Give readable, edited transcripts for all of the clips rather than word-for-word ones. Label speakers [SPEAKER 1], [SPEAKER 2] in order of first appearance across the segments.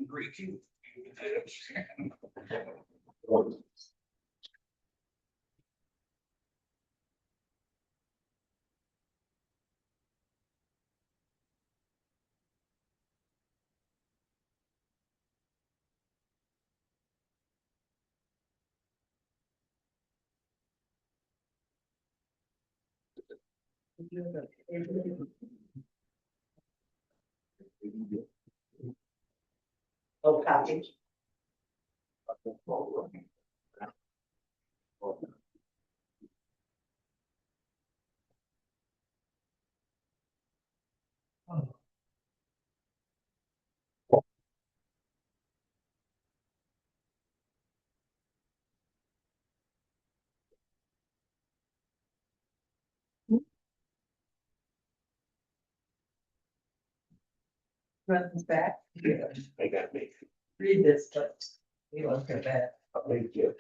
[SPEAKER 1] Great.
[SPEAKER 2] Oh, copy. Runs back.
[SPEAKER 1] Yeah, I got me.
[SPEAKER 2] Read this, but you look at that.
[SPEAKER 1] I'll make you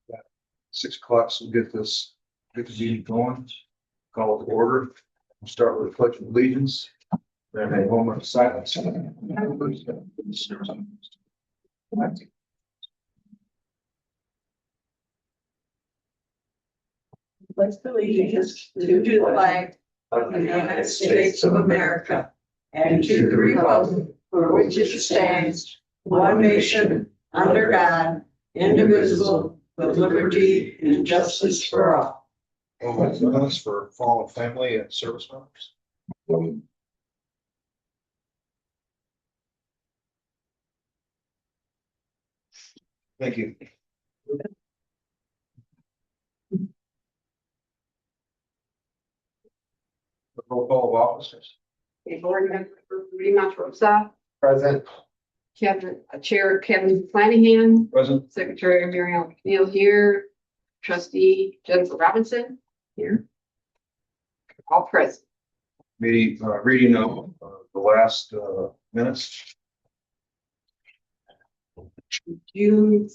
[SPEAKER 3] Yeah. 6 o'clock, so we'll get this meeting going. Call it to order. We'll start with the pledge of allegiance. Then a moment of silence.
[SPEAKER 2] Pledge allegiance to the flag of the United States of America and to the republic for which it stands, one nation, under God, indivisible, with liberty and justice for all.
[SPEAKER 3] Moments for fallen family and service members. Thank you. The roll call of officers.
[SPEAKER 4] A board member Rudy Montrosa,
[SPEAKER 3] Present.
[SPEAKER 4] Chair Kevin Flanagan,
[SPEAKER 3] Present.
[SPEAKER 4] Secretary Mary Ellen McNeil here, Trustee Jennifer Robinson here. All present.
[SPEAKER 3] Meeting, reading of the last minutes.
[SPEAKER 4] June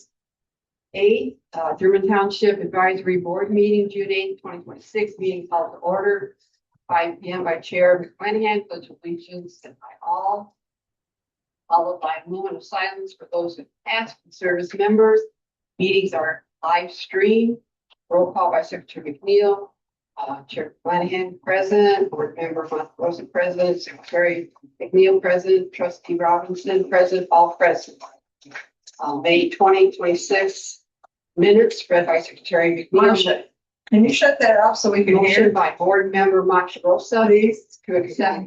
[SPEAKER 4] 8th, German Township Advisory Board meeting, June 8th, 2026, meeting called to order. 5 p.m. by Chair Flanagan, pledge of allegiance and by all. Followed by a moment of silence for those who passed and service members. Meetings are live streamed. Roll call by Secretary McNeil, Chair Flanagan present, Board Member Montrosa present, Secretary McNeil present, Trustee Robinson present, all present. May 2026 minutes read by Secretary McNeil.
[SPEAKER 2] Marcia, can you shut that off so we can
[SPEAKER 4] Motion
[SPEAKER 2] hear?
[SPEAKER 4] by Board Member Montrosa to accept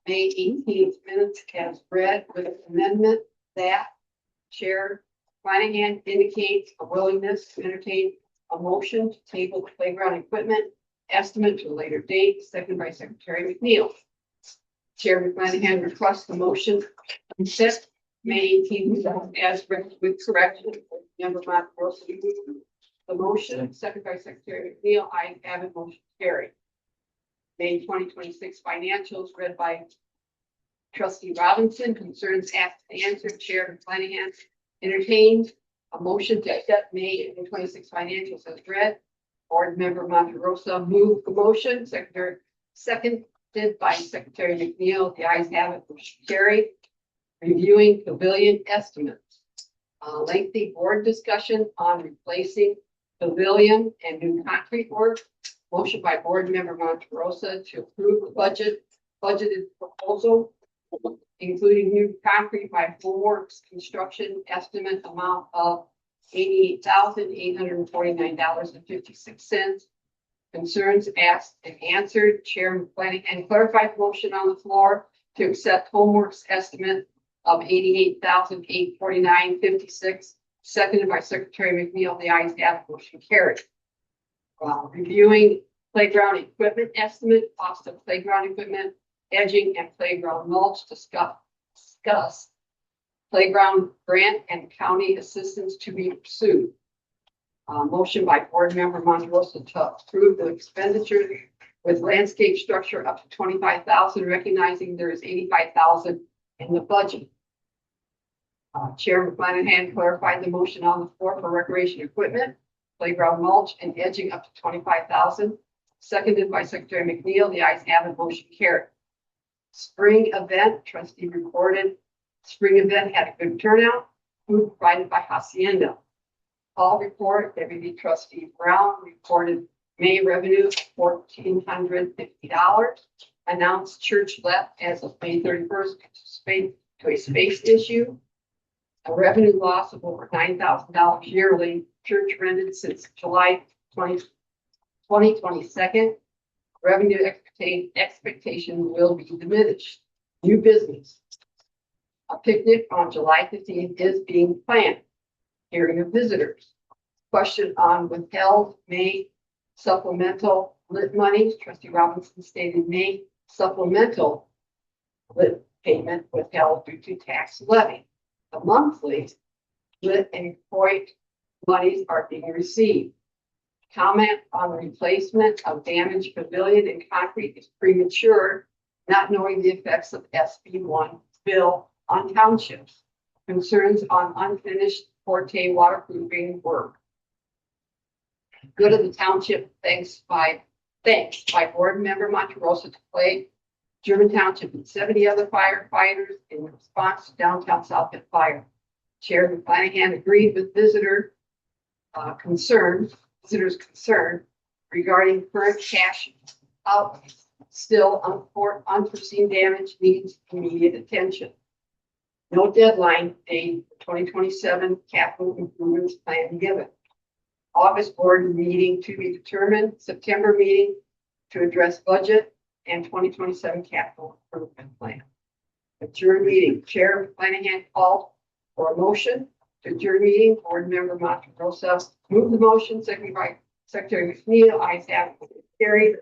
[SPEAKER 4] May 18th minutes as read with amendment that Chair Flanagan indicates a willingness to entertain a motion to table the playground equipment estimate to a later date, second by Secretary McNeil. Chair Flanagan requests the motion to set May 18th as read with correction. Member Montrosa. The motion, second by Secretary McNeil, I have a motion carried. May 2026 financials read by Trustee Robinson, concerns asked and answered. Chair Flanagan entertained a motion to accept May 2026 financials as read. Board Member Montrosa moved the motion. Secretary seconded by Secretary McNeil. The ayes have it. Motion carried. Reviewing pavilion estimates. Lengthy board discussion on replacing pavilion and new concrete work. Motion by Board Member Montrosa to approve the budget budgeted proposal, including new concrete by Works Construction, estimate amount of $88,849.56. Concerns asked and answered. Chairman planning and clarified motion on the floor to accept Homeworks estimate of $88,849.56. Seconded by Secretary McNeil. The ayes have it, motion carried. Reviewing playground equipment estimate, cost of playground equipment, edging and playground mulch, discuss playground grant and county assistance to be pursued. Motion by board member Monterosa to approve the expenditure with landscape structure up to $25,000, recognizing there is $85,000 in the budget. Chairman Flanagan clarified the motion on the floor for recreation equipment, playground mulch, and edging up to $25,000. Seconded by Secretary McNeil. The ayes have it, motion carried. Spring event, trustee reported. Spring event had a good turnout. Food provided by Hacienda. Call report, Deputy Trustee Brown reported May revenue $1,450. Announced church left as of May 31st to a space issue. A revenue loss of over $9,000 yearly. Church rented since July 2022. Revenue expectation will be diminished. New business. A picnic on July 15th is being planned. Hearing of visitors. Question on withheld May supplemental lit money. Trustee Robinson stated May supplemental lit payment withheld due to tax levy. The monthly lit and COIT monies are being received. Comment on replacement of damaged pavilion and concrete is premature, not knowing the effects of SB1 bill on townships. Concerns on unfinished Forte waterproofing work. Good of the township, thanks by board member Monterosa to play German Township and 70 other firefighters in response to downtown Southfield fire. Chairman Flanagan agreed with visitors' concern regarding current cash outlays. Still, unforeseen damage needs immediate attention. No deadline date for 2027 capital improvements plan given. August board meeting to be determined. September meeting to address budget and 2027 capital improvement plan. Adjourn meeting. Chair Flanagan called for a motion to adjourn meeting. Board member Monterosa moved the motion. Seconded by Secretary McNeil. Ayes have it, carried.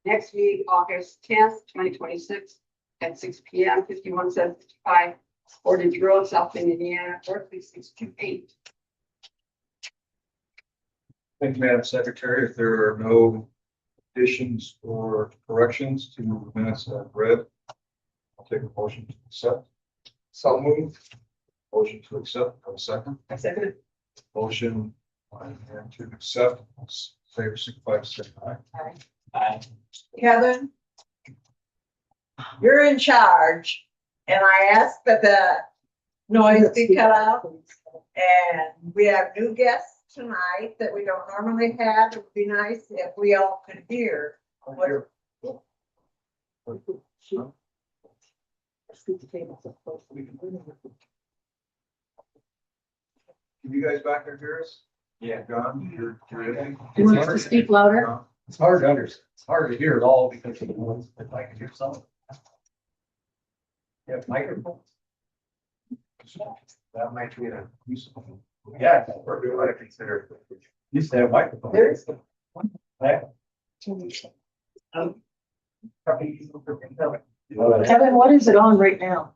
[SPEAKER 4] Next meeting, August 10th, 2026 at 6 p.m. 51755 Portage Road, South Bend, Indiana, 43628.
[SPEAKER 3] Thank you, Madam Secretary. If there are no additions or corrections to the minutes I've read, I'll take a motion to accept. So moved. Motion to accept. Have a second.
[SPEAKER 2] I second it.
[SPEAKER 3] Motion and to accept. Favor signify by saying aye.
[SPEAKER 1] Aye.
[SPEAKER 2] Kevin, you're in charge, and I asked that the noise be cut out. And we have new guests tonight that we don't normally have. It would be nice if we all could hear. What
[SPEAKER 3] Can you guys back there hear us? Yeah. John, you're in.
[SPEAKER 5] Do you want us to speak louder? It's hard to understand. It's hard to hear it all because of the noise, but I can hear some. You have microphones? That might be a useful. Yeah, we're doing what I consider. Used to have microphones.
[SPEAKER 2] There is.
[SPEAKER 5] Yeah.
[SPEAKER 2] Kevin, what is it on right now?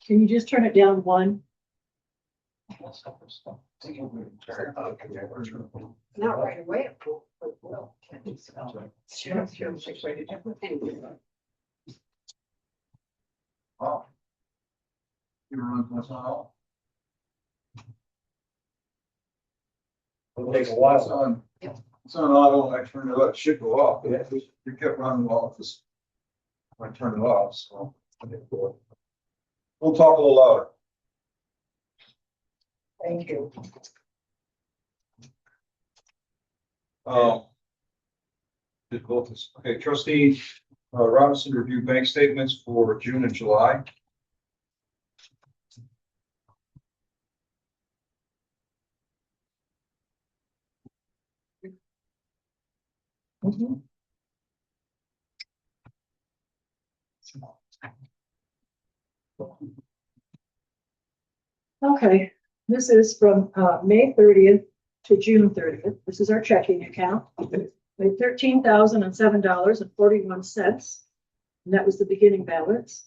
[SPEAKER 5] Can you just turn it down one?
[SPEAKER 4] Not right away.
[SPEAKER 3] Oh. You run this on all?
[SPEAKER 5] It'll take a while.
[SPEAKER 3] It's on auto, I turned it up, it should go off, but it kept running off this. I turned it off, so. We'll talk a little louder.
[SPEAKER 2] Thank you.
[SPEAKER 3] Did both this. Okay, trustee Robinson reviewed bank statements for June and July.
[SPEAKER 2] Okay, this is from May 30th to June 30th. This is our checking account. We had $13,007.41, and that was the beginning balance.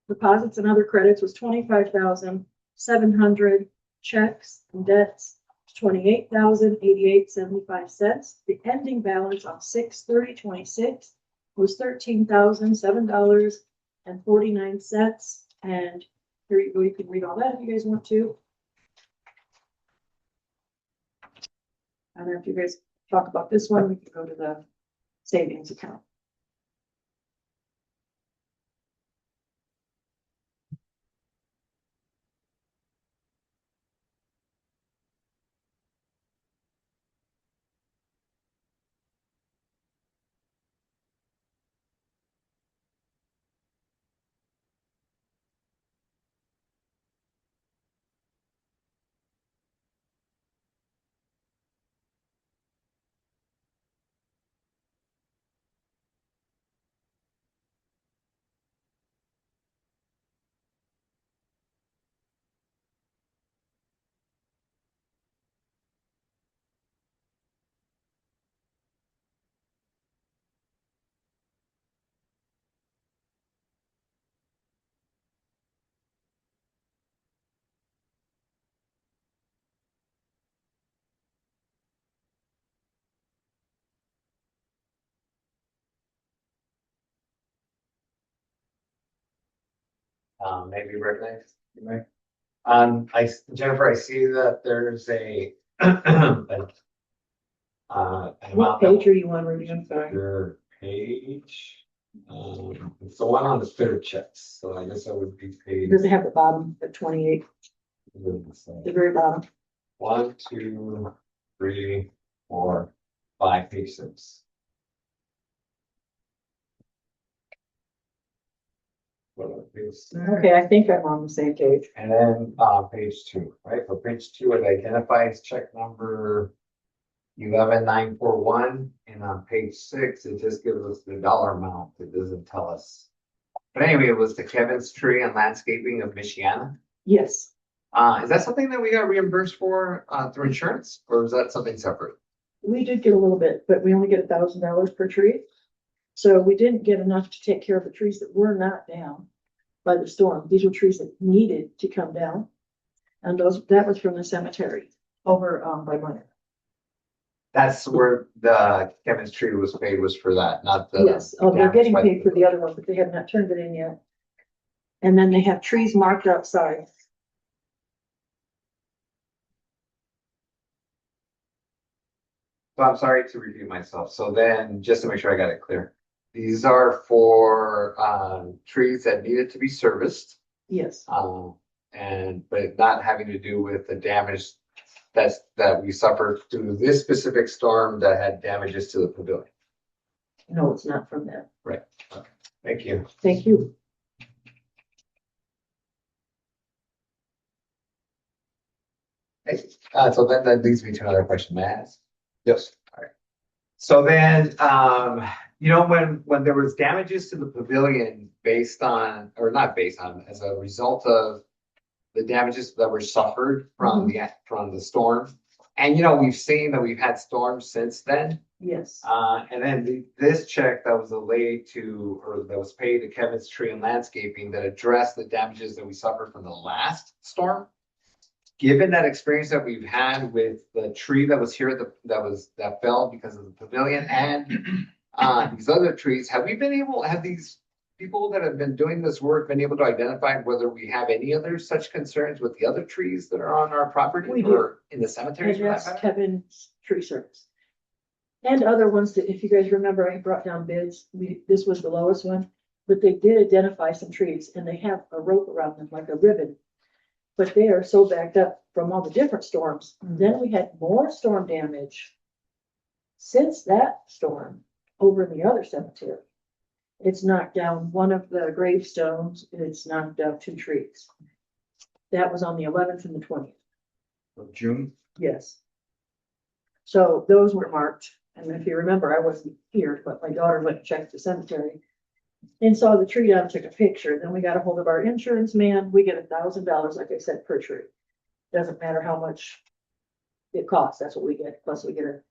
[SPEAKER 2] Deposits and other credits was 25,700. Checks and debts, 28,088.75. The ending balance on 6/30/26 was $13,007.49. And here you go, you can read all that if you guys want to. And then if you guys talk about this one, we can go to the savings account.
[SPEAKER 5] Maybe recognize.
[SPEAKER 3] You may.
[SPEAKER 5] Jennifer, I see that there's a an
[SPEAKER 2] What
[SPEAKER 5] amount
[SPEAKER 2] page are you on, Ruby? I'm sorry.
[SPEAKER 5] your page. It's the one on the spirit checks, so I guess that would be page.
[SPEAKER 2] Does it have the bottom at 28, the very bottom?
[SPEAKER 5] 1, 2, 3, 4, 5, page 6.
[SPEAKER 2] Okay, I think I'm on the same page.
[SPEAKER 5] And then page 2, right? So page 2, it identifies check number 11941, and on page 6, it just gives us the dollar amount. It doesn't tell us. But anyway, it was the Kevin's Tree and Landscaping of Michiana.
[SPEAKER 2] Yes,
[SPEAKER 5] Is that something that we got reimbursed for through insurance, or is that something separate?
[SPEAKER 2] we did get a little bit, but we only get $1,000 per tree. So we didn't get enough to take care of the trees that were not down by the storm. These were trees that needed to come down. And that was from the cemetery over by Minor.
[SPEAKER 5] That's where the Kevin's Tree was paid, was for that, not the.
[SPEAKER 2] Yes, they're getting
[SPEAKER 5] damage by
[SPEAKER 2] paid for the other one, but they have not turned it in yet. And then they have trees marked outside.
[SPEAKER 5] So I'm sorry to repeat myself. So then, just to make sure I got it clear, these are for trees that needed to be serviced,
[SPEAKER 2] Yes,
[SPEAKER 5] but not having to do with the damage that we suffered through this specific storm that had damages to the pavilion.
[SPEAKER 2] no, it's not from them.
[SPEAKER 5] Right. Okay. Thank you.
[SPEAKER 2] Thank you.
[SPEAKER 5] Okay. So then that leads me to another question, may I ask?
[SPEAKER 3] Yes.
[SPEAKER 5] So then, when there was damages to the pavilion based on, or not based on, as a result of the damages that were suffered from the storm. And, we've seen that we've had storms since then.
[SPEAKER 2] Yes,
[SPEAKER 5] And then this check that was that was paid to Kevin's Tree and Landscaping that addressed the damages that we suffered from the last storm. Given that experience that we've had with the tree that was here, that fell because of the pavilion and these other trees, have these people that have been doing this work been able to identify whether we have any other such concerns with the other trees that are on our property
[SPEAKER 2] We do.
[SPEAKER 5] or in the cemeteries?
[SPEAKER 2] and
[SPEAKER 5] for that
[SPEAKER 2] that's
[SPEAKER 5] matter?
[SPEAKER 2] Kevin's Tree Service. And other ones that, if you guys remember, I brought down bids. This was the lowest one, but they did identify some trees and they have a rope around them like a ribbon. But they are so backed up from all the different storms. Then we had more storm damage since that storm over in the other cemetery. It's knocked down one of the gravestones, and it's knocked down 2 trees. That was on the 11th and the 20th.
[SPEAKER 3] Of June.
[SPEAKER 2] Yes. So those were marked, and if you remember, I wasn't here, but my daughter went and checked the cemetery and saw the tree down, took a picture. Then we got a hold of our insurance man. We get $1,000, like I said, per tree. Doesn't matter how much it costs, that's what we get. Plus we get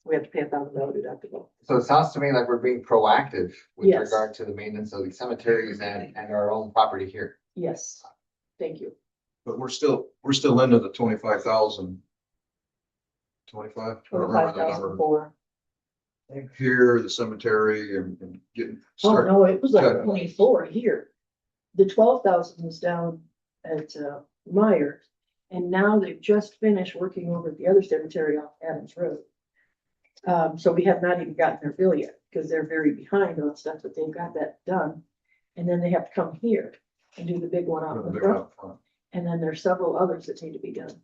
[SPEAKER 2] we have to pay $1,000 deductible.
[SPEAKER 5] So it sounds to me like we're being proactive with
[SPEAKER 2] Yes.
[SPEAKER 5] regard to the maintenance of the cemeteries and our own property here.
[SPEAKER 2] Yes, thank you.
[SPEAKER 3] But we're still into the 25,000. 25? I don't remember the number.
[SPEAKER 2] 25,004.
[SPEAKER 3] Here, the cemetery and getting.
[SPEAKER 2] Oh,
[SPEAKER 3] start-
[SPEAKER 2] no, it was like
[SPEAKER 3] Yeah.
[SPEAKER 2] 24 here. The 12,000 was down at Meyer. And now they've just finished working over at the other cemetery off Adams Road. So we have not even gotten their bill yet, because they're very behind on stuff, but they've got that done. And then they have to come here and do the big one out in the
[SPEAKER 3] Big
[SPEAKER 2] front.
[SPEAKER 3] up front.
[SPEAKER 2] And then there's several others that need to be done.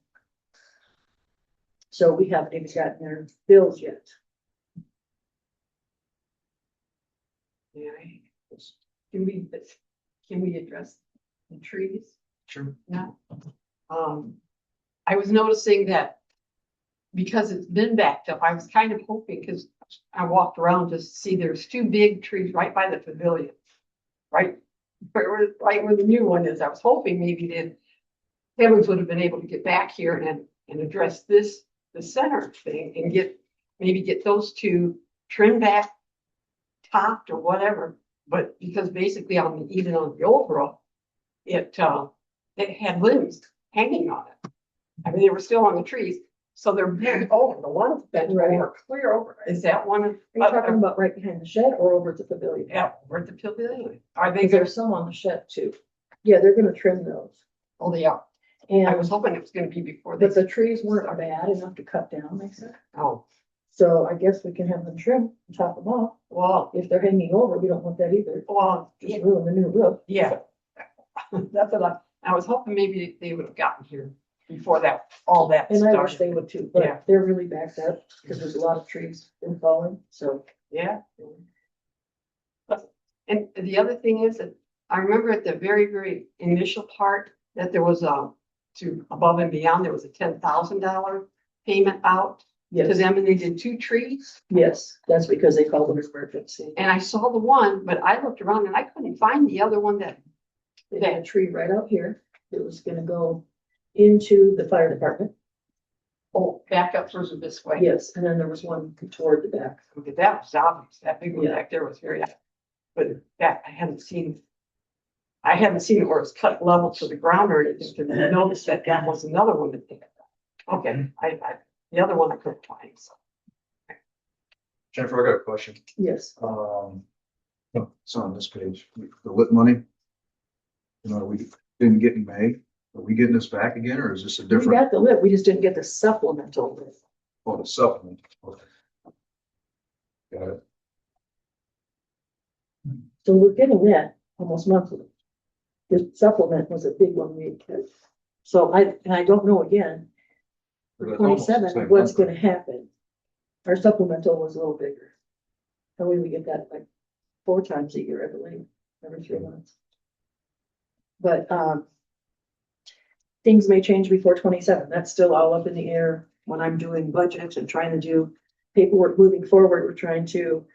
[SPEAKER 2] So we haven't even gotten their bills yet.
[SPEAKER 4] Yeah. Can we address the trees?
[SPEAKER 3] Sure.
[SPEAKER 4] No. I was noticing that because it's been backed up, I was kind of hoping, because I walked around to see there's 2 big trees right by the pavilion. Right where the new one is. I was hoping maybe the Evans would have been able to get back here and address the center thing and maybe get those 2 trimmed back, topped or whatever. But because basically even on the overall, it had limbs hanging on it. I mean, they were still on the trees, so they're bent over. The one's bent
[SPEAKER 2] Right.
[SPEAKER 4] over, clear over. Is that one of?
[SPEAKER 2] Are you talking about right behind the shed or over at the pavilion?
[SPEAKER 4] Yeah, over at the pavilion. Are they
[SPEAKER 2] Because
[SPEAKER 4] gonna?
[SPEAKER 2] there's some on the shed too. Yeah, they're gonna trim those.
[SPEAKER 4] Oh, they are. I
[SPEAKER 2] And,
[SPEAKER 4] was hoping it was gonna be before they.
[SPEAKER 2] but the trees weren't bad enough to cut down, they said.
[SPEAKER 4] Oh,
[SPEAKER 2] So I guess we can have them trim and chop them off.
[SPEAKER 4] well,
[SPEAKER 2] If they're hanging over, we don't want that either.
[SPEAKER 4] yeah,
[SPEAKER 2] Just ruin the new roof.
[SPEAKER 4] yeah. That's what I was hoping maybe they would have gotten here before all that
[SPEAKER 2] And I wish
[SPEAKER 4] started.
[SPEAKER 2] they would too,
[SPEAKER 4] Yeah.
[SPEAKER 2] but they're really backed up because there's a lot of trees been falling, so.
[SPEAKER 4] Yeah. And the other thing is that I remember at the very, very initial part that there was to above and beyond, there was a $10,000 payment out to
[SPEAKER 2] Yes,
[SPEAKER 4] them, and they did 2 trees.
[SPEAKER 2] yes, that's because they called it emergency.
[SPEAKER 4] And I saw the one, but I looked around and I couldn't find the other one that,
[SPEAKER 2] They had a tree right out here. It was gonna go into the fire department.
[SPEAKER 4] back up further this way.
[SPEAKER 2] Yes, and then there was one toward the back.
[SPEAKER 4] Okay, that was obvious. That big one
[SPEAKER 2] Yeah.
[SPEAKER 4] back there was very, but that I hadn't seen. I haven't seen it where it's cut level to the ground or anything, because I noticed that that was another one that they. Okay, the other one I couldn't find, so.
[SPEAKER 3] Jennifer, I got a question.
[SPEAKER 2] Yes,
[SPEAKER 3] No, it's on this page. The lit money. We didn't get in May. Are we getting this back again, or is this a
[SPEAKER 2] we
[SPEAKER 3] different,
[SPEAKER 2] got the lip, we just didn't get the supplemental lip.
[SPEAKER 3] the supplement? Okay. Got it.
[SPEAKER 2] So we're getting that almost monthly. The supplement was a big one we had. So I don't know again, for
[SPEAKER 3] That's almost the
[SPEAKER 2] 27,
[SPEAKER 3] same
[SPEAKER 2] what's
[SPEAKER 3] number.
[SPEAKER 2] gonna happen. Our supplemental was a little bigger. And we get that like 4 times a year, I believe, every 3 months. But, things may change before 27. That's still all up in the air when I'm doing budgets and trying to do paperwork moving forward. We're trying to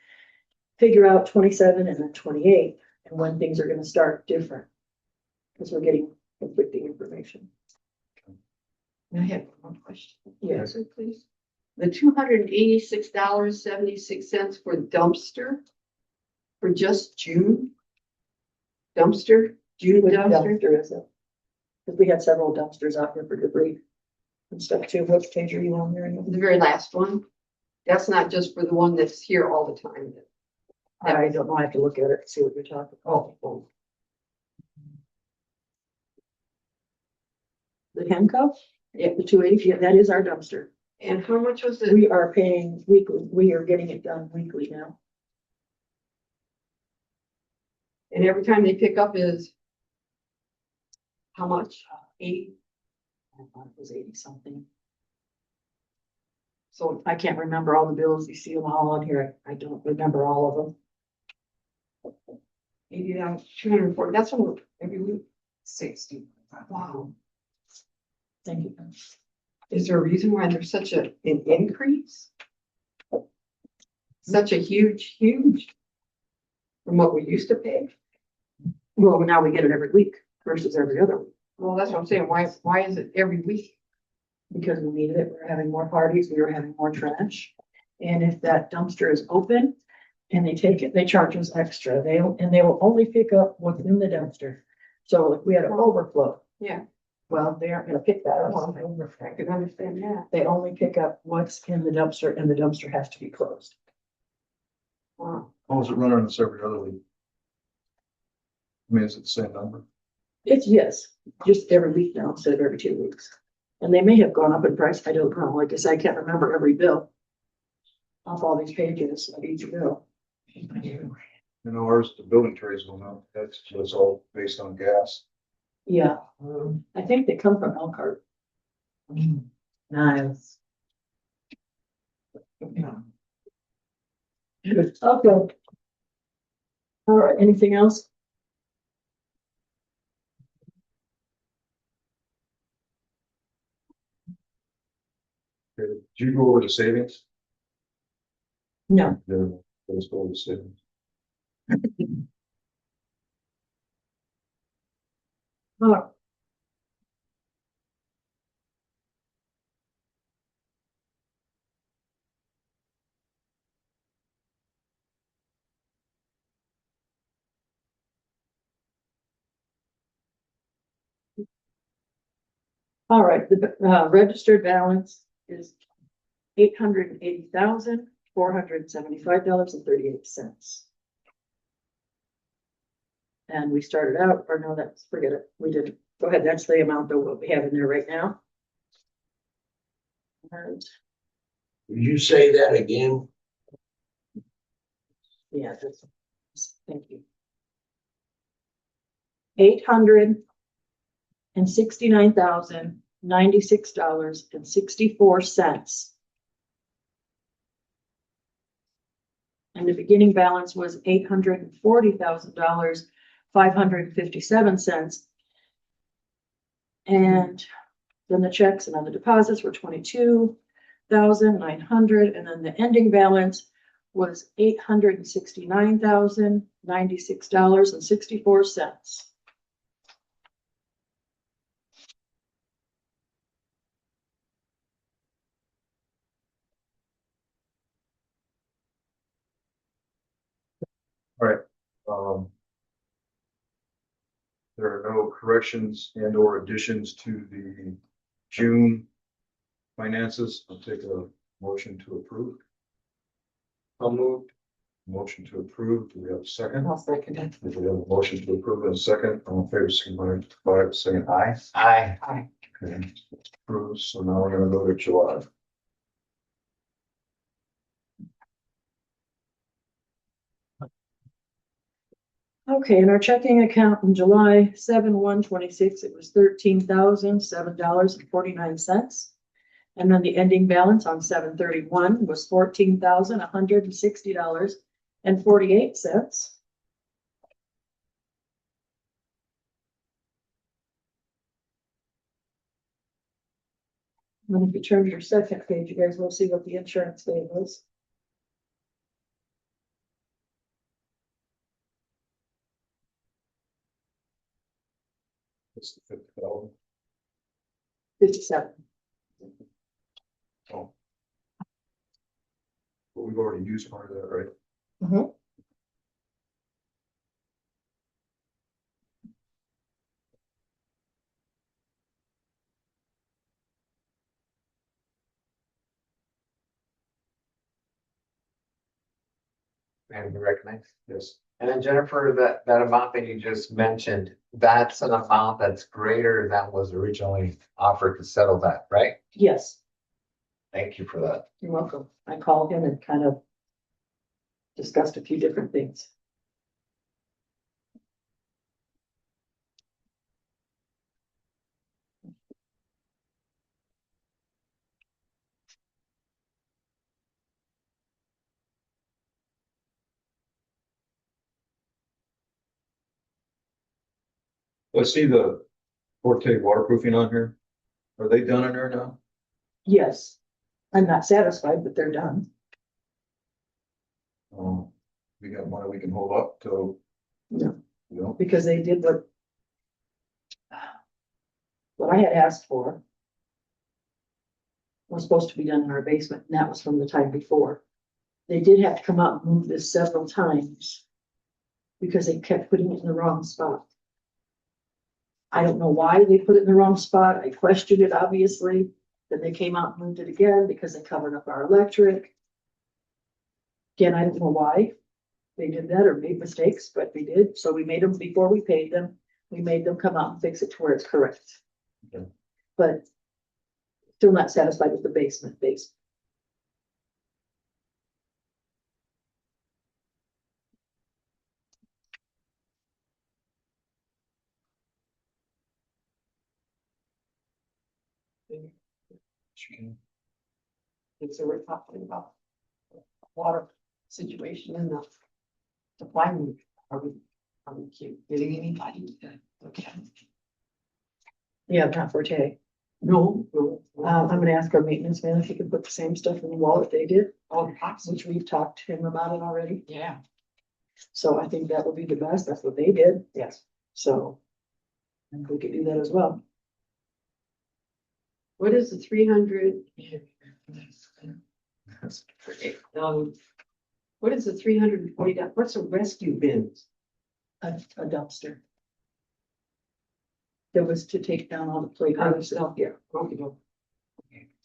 [SPEAKER 2] figure out 27 and then 28 and when things are gonna start different. Because we're getting conflicting information.
[SPEAKER 4] I have one question.
[SPEAKER 2] Yes.
[SPEAKER 4] Answer, please. The $286.76 for dumpster for just June? Dumpster, June
[SPEAKER 2] Which
[SPEAKER 4] dumpster?
[SPEAKER 2] dumpster is it? Because we had several dumpsters out here for debris and stuff too. What page are you on there? Amy?
[SPEAKER 4] The very last one. That's not just for the one that's here all the time.
[SPEAKER 2] I don't know. I have to look at it and see what you're talking about.
[SPEAKER 4] Oh,
[SPEAKER 2] The handcuff? Yeah, the 280, yeah, that is our dumpster.
[SPEAKER 4] and how much was it?
[SPEAKER 2] We are paying weekly. We are getting it done weekly now.
[SPEAKER 4] And every time they pick up is how much?
[SPEAKER 2] 80. I thought it was 80 something. So I can't remember all the bills. You see them all on here. I don't remember all of them.
[SPEAKER 4] 80 down, 240, that's what every week.
[SPEAKER 2] 60.
[SPEAKER 4] Wow.
[SPEAKER 2] Thank you.
[SPEAKER 4] Is there a reason why there's such an increase? Such a huge from what we used to pay?
[SPEAKER 2] Well, now we get it every week versus every other week
[SPEAKER 4] Well, that's what I'm saying. Why is it every week?
[SPEAKER 2] because we needed it. We're having more parties. We were having more trash. And if that dumpster is open and they take it, they charge us extra. They will only pick up what's in the dumpster. So if we had an overflow.
[SPEAKER 4] Yeah.
[SPEAKER 2] Well, they aren't gonna pick that up.
[SPEAKER 4] I can understand that.
[SPEAKER 2] They only pick up what's in the dumpster and the dumpster has to be closed.
[SPEAKER 4] Wow.
[SPEAKER 3] How is it running this every other week? I mean, is it the same number?
[SPEAKER 2] It's yes, just every week now instead of every 2 weeks. And they may have gone up in price. I don't know. Like I said, I can't remember every bill off all these pages of each bill.
[SPEAKER 3] You know, ours, the building trades going up, that's all based on gas.
[SPEAKER 2] Yeah, I think they come from Elkhart. Nice. Okay. All right, anything else?
[SPEAKER 3] Okay, did you go over the savings?
[SPEAKER 2] No.
[SPEAKER 3] Yeah, let's go over the savings.
[SPEAKER 2] Oh. All right, the registered balance is $880,475.38. And we started out, or no, forget it, we didn't. Go ahead, that's the amount of what we have in there right now. And
[SPEAKER 1] Would you say that again?
[SPEAKER 2] yeah, thank you. $869,096.64. And the beginning balance was $840,557. And then the checks and other deposits were 22,900, and then the ending balance was $869,096.64.
[SPEAKER 3] All right. There are no corrections and or additions to the June finances. I'll take a motion to approve.
[SPEAKER 5] I'll move.
[SPEAKER 3] Motion to approve. Do we have a second?
[SPEAKER 4] I'll second it.
[SPEAKER 3] If we have a motion to approve and a second, all in favor, signify by saying aye.
[SPEAKER 5] Aye.
[SPEAKER 3] Okay, approved. So now we're gonna go to July.
[SPEAKER 2] Okay, in our checking account in July 7/1/26, it was $13,007.49. And then the ending balance on 7/31 was $14,160.48. And if you turn to your second page, you guys will see what the insurance date was.
[SPEAKER 3] It's the 50,000.
[SPEAKER 2] 57.
[SPEAKER 3] Oh. But we've already used part of that, right?
[SPEAKER 2] Mhm.
[SPEAKER 5] And be recognized.
[SPEAKER 3] Yes.
[SPEAKER 5] And then Jennifer, that amount that you just mentioned, that's an amount that's greater than was originally offered to settle that, right?
[SPEAKER 2] Yes,
[SPEAKER 5] Thank you for that.
[SPEAKER 2] you're welcome. I called him and kind of discussed a few different things.
[SPEAKER 3] I see the Forte waterproofing on here. Are they done in there now?
[SPEAKER 2] Yes. I'm not satisfied, but they're done.
[SPEAKER 3] We got money we can hold up till.
[SPEAKER 2] No.
[SPEAKER 3] You know,
[SPEAKER 2] Because they did what I had asked for was supposed to be done in our basement, and that was from the time before. They did have to come out and move this several times because they kept putting it in the wrong spot. I don't know why they put it in the wrong spot. I questioned it, obviously. Then they came out and moved it again because they covered up our electric. Again, I don't know why they did that or made mistakes, but they did. So we made them before we paid them. We made them come out and fix it to where it's correct.
[SPEAKER 3] Okay.
[SPEAKER 2] But still not satisfied with the basement. So we're talking about water situation in the supply room. Are we getting anybody to look at it? Yeah, not Forte. No. I'm gonna ask our maintenance man if he can put the same stuff in the wall that they did. Oh, which we've talked to him about it already. Yeah. So I think that would be the best. That's what they did. Yes. So. And we could do that as well.
[SPEAKER 4] What is the 300? What is the 340? What's a rescue bin?
[SPEAKER 2] A dumpster. That was to take down all the playground stuff. Yeah.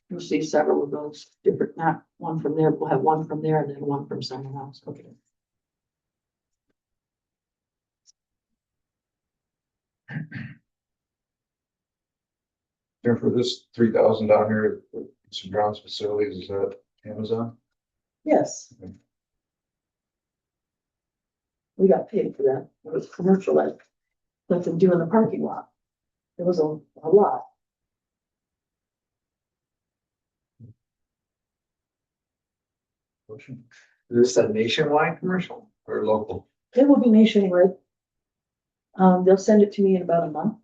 [SPEAKER 2] You'll see several of those different, not one from there. We'll have one from there and then one from someone else. Okay.
[SPEAKER 3] there for this 3,000 down here, some grounds facilities, is that Amazon?
[SPEAKER 2] Yes.
[SPEAKER 3] Okay.
[SPEAKER 2] We got paid for that. It was commercial, like, let them do in the parking lot. It was a lot.
[SPEAKER 3] Motion.
[SPEAKER 5] Is this a nationwide commercial or local?
[SPEAKER 2] It will be nationwide. They'll send it to me in about a month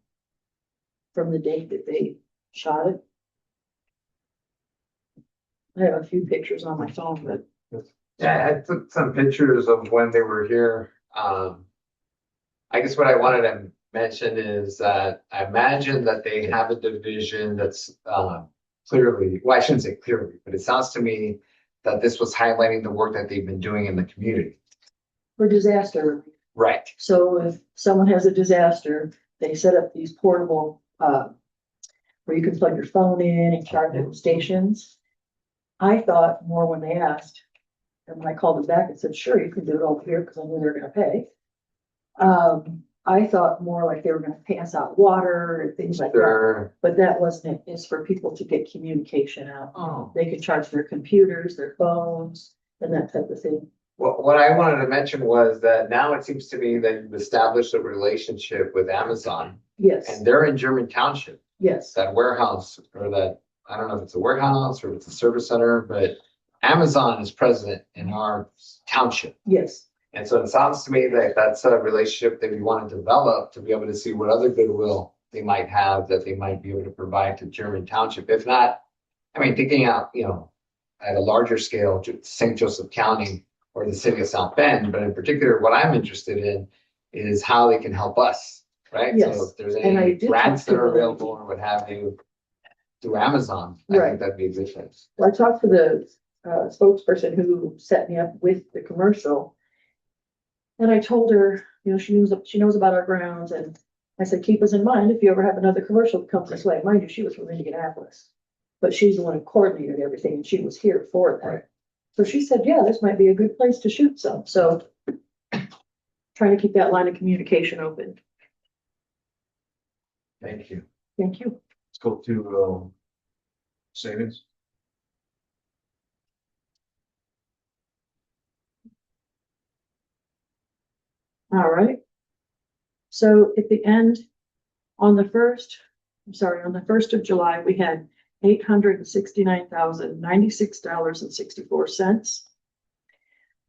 [SPEAKER 2] from the date that they shot it. I have a few pictures on my phone, but
[SPEAKER 5] Yeah, I took some pictures of when they were here. I guess what I wanted to mention is that I imagine that they have a division that's clearly, well, I shouldn't say clearly, but it sounds to me that this was highlighting the work that they've been doing in the community.
[SPEAKER 2] for disaster relief.
[SPEAKER 5] Right.
[SPEAKER 2] So if someone has a disaster, they set up these portable, where you can plug your phone in and charge at stations. I thought more when they asked, and when I called them back and said, sure, you can do it over here because I knew they're gonna pay. I thought more like they were gonna pass out water and things like that,
[SPEAKER 5] Sure.
[SPEAKER 2] but that wasn't it. It's for people to get communication out.
[SPEAKER 5] Oh.
[SPEAKER 2] They could charge their computers, their phones, and that type of thing.
[SPEAKER 5] Well, what I wanted to mention was that now it seems to me that you've established a relationship with Amazon
[SPEAKER 2] Yes,
[SPEAKER 5] and they're in German Township.
[SPEAKER 2] yes,
[SPEAKER 5] That warehouse or that, I don't know if it's a warehouse or if it's a service center, but Amazon is present in our township.
[SPEAKER 2] yes,
[SPEAKER 5] And so it sounds to me that that's a relationship that we want to develop to be able to see what other goodwill they might have that they might be able to provide to German Township. If not, I mean, thinking out, at a larger scale, St. Joseph County or the city of South Bend, but in particular, what I'm interested in is how they can help us, right?
[SPEAKER 2] Yes.
[SPEAKER 5] So if there's
[SPEAKER 2] And I
[SPEAKER 5] any
[SPEAKER 2] did
[SPEAKER 5] grants
[SPEAKER 2] talk to
[SPEAKER 5] that are
[SPEAKER 2] them.
[SPEAKER 5] available or what have you through Amazon, I
[SPEAKER 2] Right.
[SPEAKER 5] think that'd be a good thing.
[SPEAKER 2] Well, I talked to the spokesperson who set me up with the commercial. And I told her, she knows about our grounds, and I said, keep us in mind if you ever have another commercial that comes this way. Mind you, she was from Indianapolis. But she's the one who coordinated everything, and she was here for that.
[SPEAKER 5] Right.
[SPEAKER 2] So she said, yeah, this might be a good place to shoot some, so trying to keep that line of communication open.
[SPEAKER 5] Thank you.
[SPEAKER 2] Thank you.
[SPEAKER 3] Let's go to savings.
[SPEAKER 2] All right. So at the end, on the first of July, we had $869,096.64.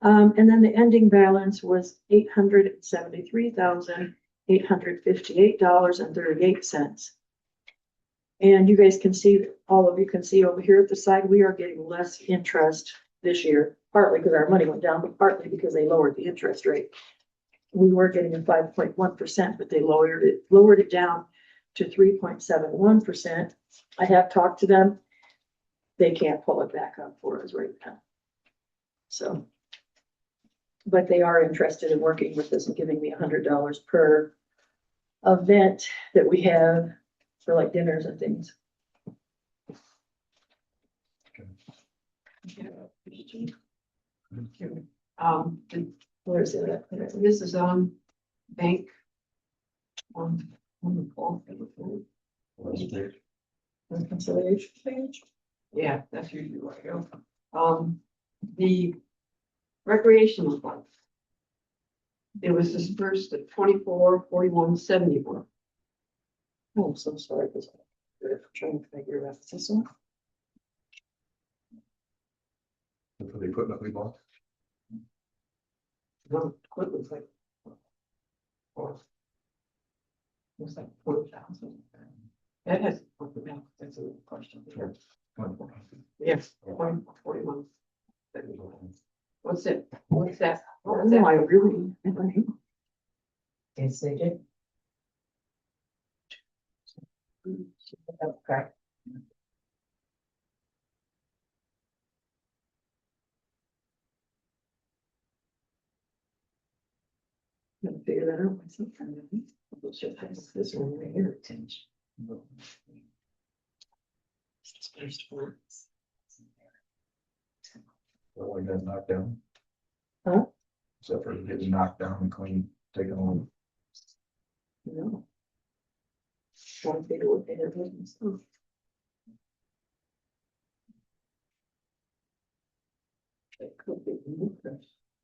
[SPEAKER 2] And then the ending balance was $873,886.64.
[SPEAKER 6] $858.38. And you guys can see, all of you can see over here at the side, we are getting less interest this year, partly because our money went down, but partly because they lowered the interest rate. We were getting a 5.1%, but they lowered it down to 3.71%. I have talked to them. They can't pull it back up for us right now. So, but they are interested in working with us and giving me $100 per event that we have for like dinners and things. Where is it at?
[SPEAKER 4] This is on bank. On the call.
[SPEAKER 6] Reconciliation page.
[SPEAKER 4] Yeah, that's usually where I go. The recreational fund. It was dispersed at 24,41,71.
[SPEAKER 6] Oh, I'm so sorry. I'm trying to figure out this one.
[SPEAKER 3] That's what they put in the bond.
[SPEAKER 4] No, it was like. Or. It was like 40,000. That has, that's a question. Yes, 41. What's it? What's that? What was
[SPEAKER 6] No, I
[SPEAKER 4] that?
[SPEAKER 6] really.
[SPEAKER 2] Yes, they did. Okay.
[SPEAKER 6] I'm gonna figure that out myself. This one right here. Dispersed funds.
[SPEAKER 3] Well, we got knocked down.
[SPEAKER 6] Huh?
[SPEAKER 3] Except for getting knocked down and clean, taken on.
[SPEAKER 6] No. Trying to figure what they have written, so. It could be.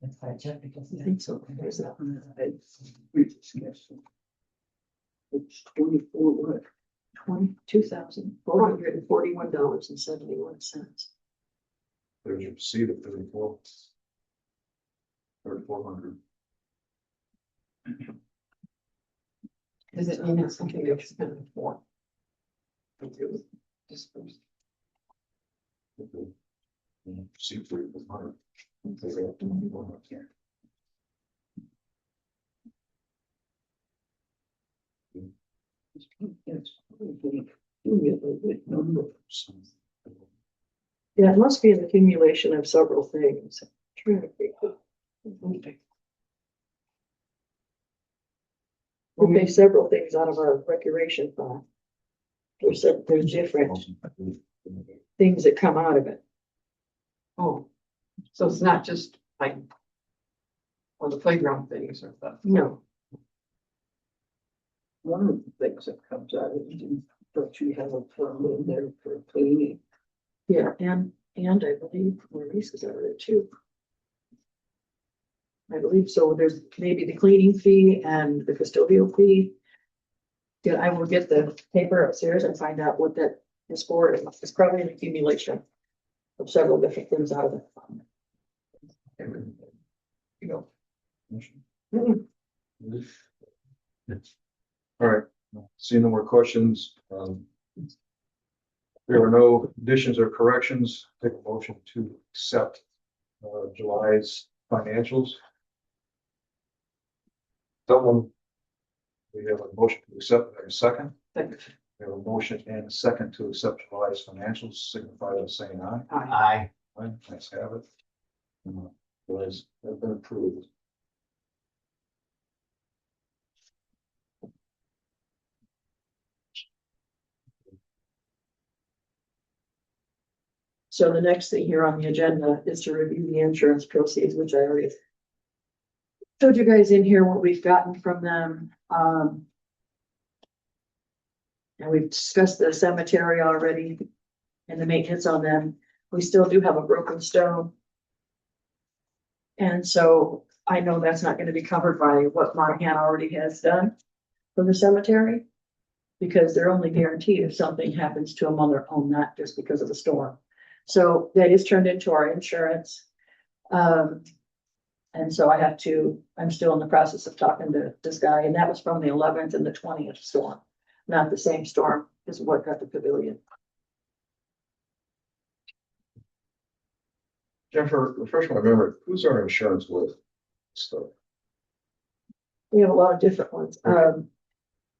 [SPEAKER 2] That's why I checked because.
[SPEAKER 6] I think so. There's that one. It's 24, what? $22,441.71.
[SPEAKER 3] There's your seat of 34. 3,400.
[SPEAKER 4] Does it mean it's something that's been for? Dispersed.
[SPEAKER 3] Seat 3,400.
[SPEAKER 6] Yeah, it must be an accumulation of several things. Trying to figure. We pay several things out of our recreation fund. There's different things that come out of it.
[SPEAKER 4] Oh, so it's not just like. Or the playground things or stuff.
[SPEAKER 6] No,
[SPEAKER 7] One of the things that comes out of it, don't you have a fund in there for cleaning?
[SPEAKER 6] yeah, and I believe Maurice is out of it too. I believe so. There's maybe the cleaning fee and the custodial fee. Yeah, I will get the paper upstairs and find out what that is for. It's probably an accumulation of several different things out of it.
[SPEAKER 3] You know.
[SPEAKER 6] Mhm.
[SPEAKER 3] All right, seeing no more questions, there are no additions or corrections, take a motion to accept July's financials. Someone, we have a motion to accept in a second. We have a motion and a second to accept July's financials, signify by saying aye.
[SPEAKER 5] Aye.
[SPEAKER 3] Aye, let's have it. Those have been approved.
[SPEAKER 6] So the next thing here on the agenda is to review the insurance proceeds, which I already showed you guys in here what we've gotten from them. And we've discussed the cemetery already and the maintenance on them. We still do have a broken stone. And so I know that's not going to be covered by what Montana already has done for the cemetery. Because they're only guaranteed if something happens to them on their own, not just because of the storm. So that is turned into our insurance. And And so I'm still in the process of talking to this guy, and that was from the 11th and the 20th storm, not the same storm as what got the pavilion.
[SPEAKER 3] Jennifer, refresh my memory, who's our insurance with? So,
[SPEAKER 6] We have a lot of different ones. Guy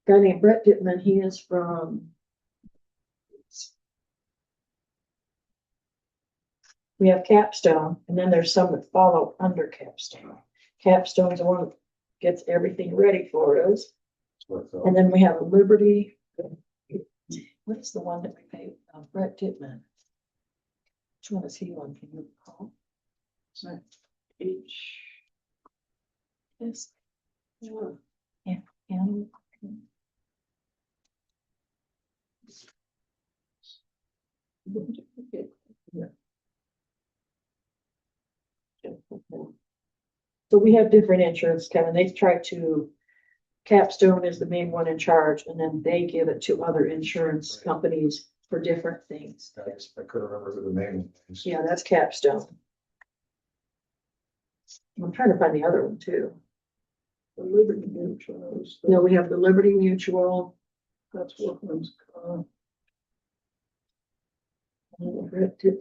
[SPEAKER 6] named Brett Dittman, he is from. We have Capstone, and then there's some that follow under Capstone. Capstone's the one that gets everything ready for us. And then we have a Liberty. What's the one that we pay? Brett Dittman. Which one is he on? Can you recall? H. Yes. Yeah. So we have different insurance, Kevin. They try to, Capstone is the main one in charge, and then they give it to other insurance companies for different things.
[SPEAKER 3] I couldn't remember who the name was.
[SPEAKER 6] Yeah, that's Capstone. I'm trying to find the other one too.
[SPEAKER 7] The Liberty Mutual.
[SPEAKER 6] No, we have the Liberty Mutual.
[SPEAKER 7] That's Workman's Comp.
[SPEAKER 6] I can't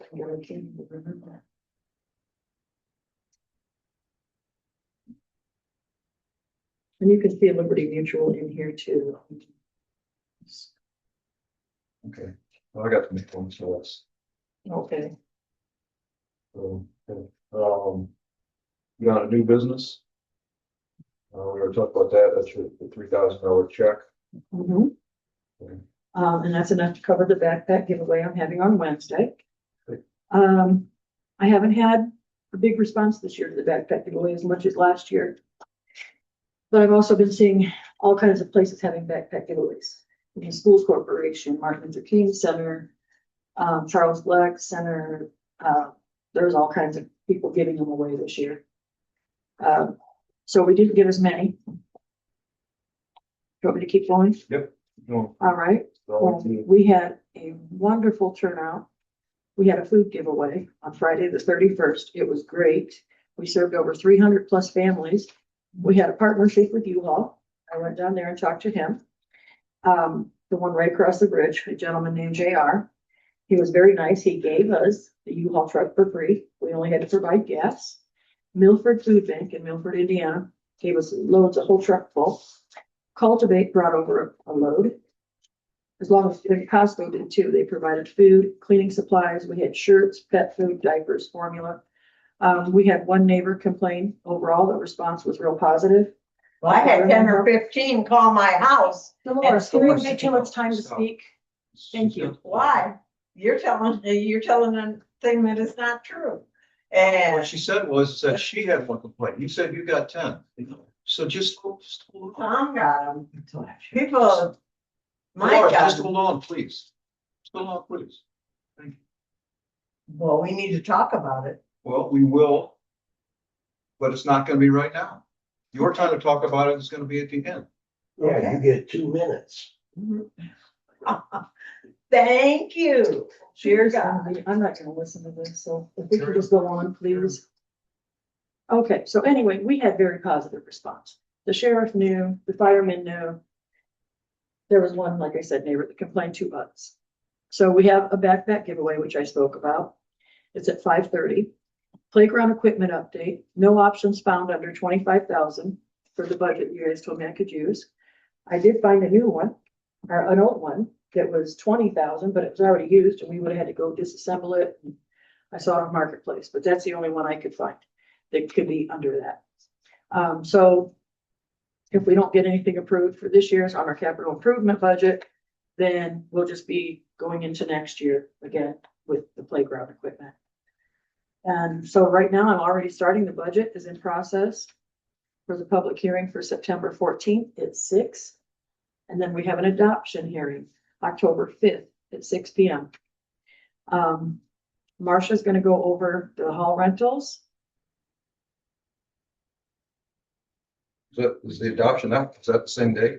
[SPEAKER 6] even remember. And you can see Liberty Mutual in here too.
[SPEAKER 3] Okay, well, I got the next one, so that's,
[SPEAKER 6] Okay,
[SPEAKER 3] okay. You got a new business? We were talking about that, that's your $3,000 check.
[SPEAKER 6] mhm.
[SPEAKER 3] Okay.
[SPEAKER 6] And that's enough to cover the backpack giveaway I'm having on Wednesday.
[SPEAKER 3] Great.
[SPEAKER 6] I haven't had a big response this year to the backpack giveaway as much as last year. But I've also been seeing all kinds of places having backpack giveaways. The Schools Corporation, Martin Luther King Center, Charles Black Center. There's all kinds of people giving them away this year. So we didn't get as many. You want me to keep going?
[SPEAKER 3] No,
[SPEAKER 6] All right. Well, we had a wonderful turnout. We had a food giveaway on Friday, the 31st. It was great. We served over 300 plus families. We had a partnership with U-Haul. I went down there and talked to him. The one right across the bridge, a gentleman named JR. He was very nice. He gave us the U-Haul truck for free. We only had to provide gas. Milford Food Bank in Milford, Indiana, gave us loads, a whole truck full. Cultivate brought over a load. As long as Costco did too, they provided food, cleaning supplies. We had shirts, pet food, diapers, formula. We had one neighbor complain. Overall, the response was real positive.
[SPEAKER 2] Well, I had 10 or 15 call my house.
[SPEAKER 6] Dolores, can we wait till it's time to speak? Thank you.
[SPEAKER 2] Why? You're telling a thing that is not true.
[SPEAKER 3] What
[SPEAKER 2] And
[SPEAKER 3] she said was that she had one complaint. You said you got 10. So just hold on.
[SPEAKER 2] Tom got them. People, my
[SPEAKER 3] Laura, just
[SPEAKER 2] God,
[SPEAKER 3] hold on, please. Hold on, please.
[SPEAKER 2] well, we need to talk about it.
[SPEAKER 3] Well, we will, but it's not gonna be right now. Your time to talk about it is gonna be at the end.
[SPEAKER 1] Yeah, you get 2 minutes.
[SPEAKER 2] Thank you.
[SPEAKER 6] Cheers. I'm not gonna listen to this, so if we can just go on, please. Okay, so anyway, we had very positive response. The sheriff knew, the firemen knew. There was one, like I said, neighbor that complained to us. So we have a backpack giveaway, which I spoke about. It's at 5:30. Playground equipment update, no options found under 25,000 for the budget you guys told me I could use. I did find a new one, or an old one that was 20,000, but it was already used and we would have had to go disassemble it. I saw it on Marketplace, but that's the only one I could find that could be under that. So if we don't get anything approved for this year's on our capital improvement budget, then we'll just be going into next year again with the playground equipment. And so right now I'm already starting, the budget is in process for the public hearing for September 14th at 6. And then we have an adoption hearing, October 5th at 6 p.m. Marcia's gonna go over the hall rentals.
[SPEAKER 3] Is the adoption, is that the same day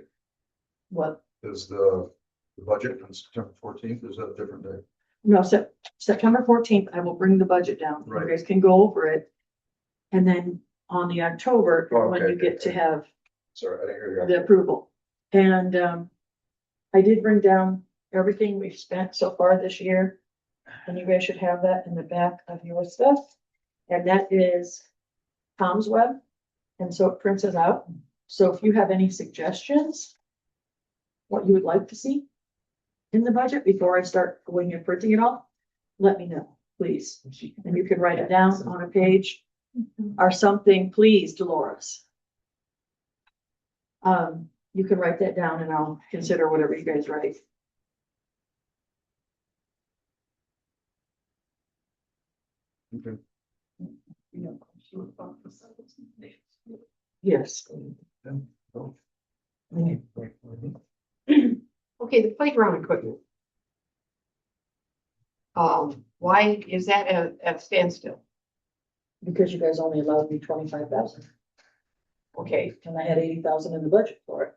[SPEAKER 6] What?
[SPEAKER 3] as the budget on September 14th? Is that a different day?
[SPEAKER 6] No, September 14th, I will bring the budget down. You
[SPEAKER 3] Right.
[SPEAKER 6] guys can go over it. And then on the October, when
[SPEAKER 3] Okay.
[SPEAKER 6] you get to have
[SPEAKER 3] Sorry, I didn't hear you.
[SPEAKER 6] the approval. And, I did bring down everything we've spent so far this year. And you guys should have that in the back of your stuff. And that is Tom's Web. And so it prints it out. So if you have any suggestions, what you would like to see in the budget before I start going and printing it all, let me know, please. And you can write it down on a page or something, please, Dolores. You can write that down and I'll consider whatever you guys write.
[SPEAKER 3] Okay.
[SPEAKER 6] Yes.
[SPEAKER 4] Okay, the playground equipment. Why is that at standstill?
[SPEAKER 6] Because you guys only allowed me 25,000
[SPEAKER 4] Okay,
[SPEAKER 6] and I had 80,000 in the budget for it.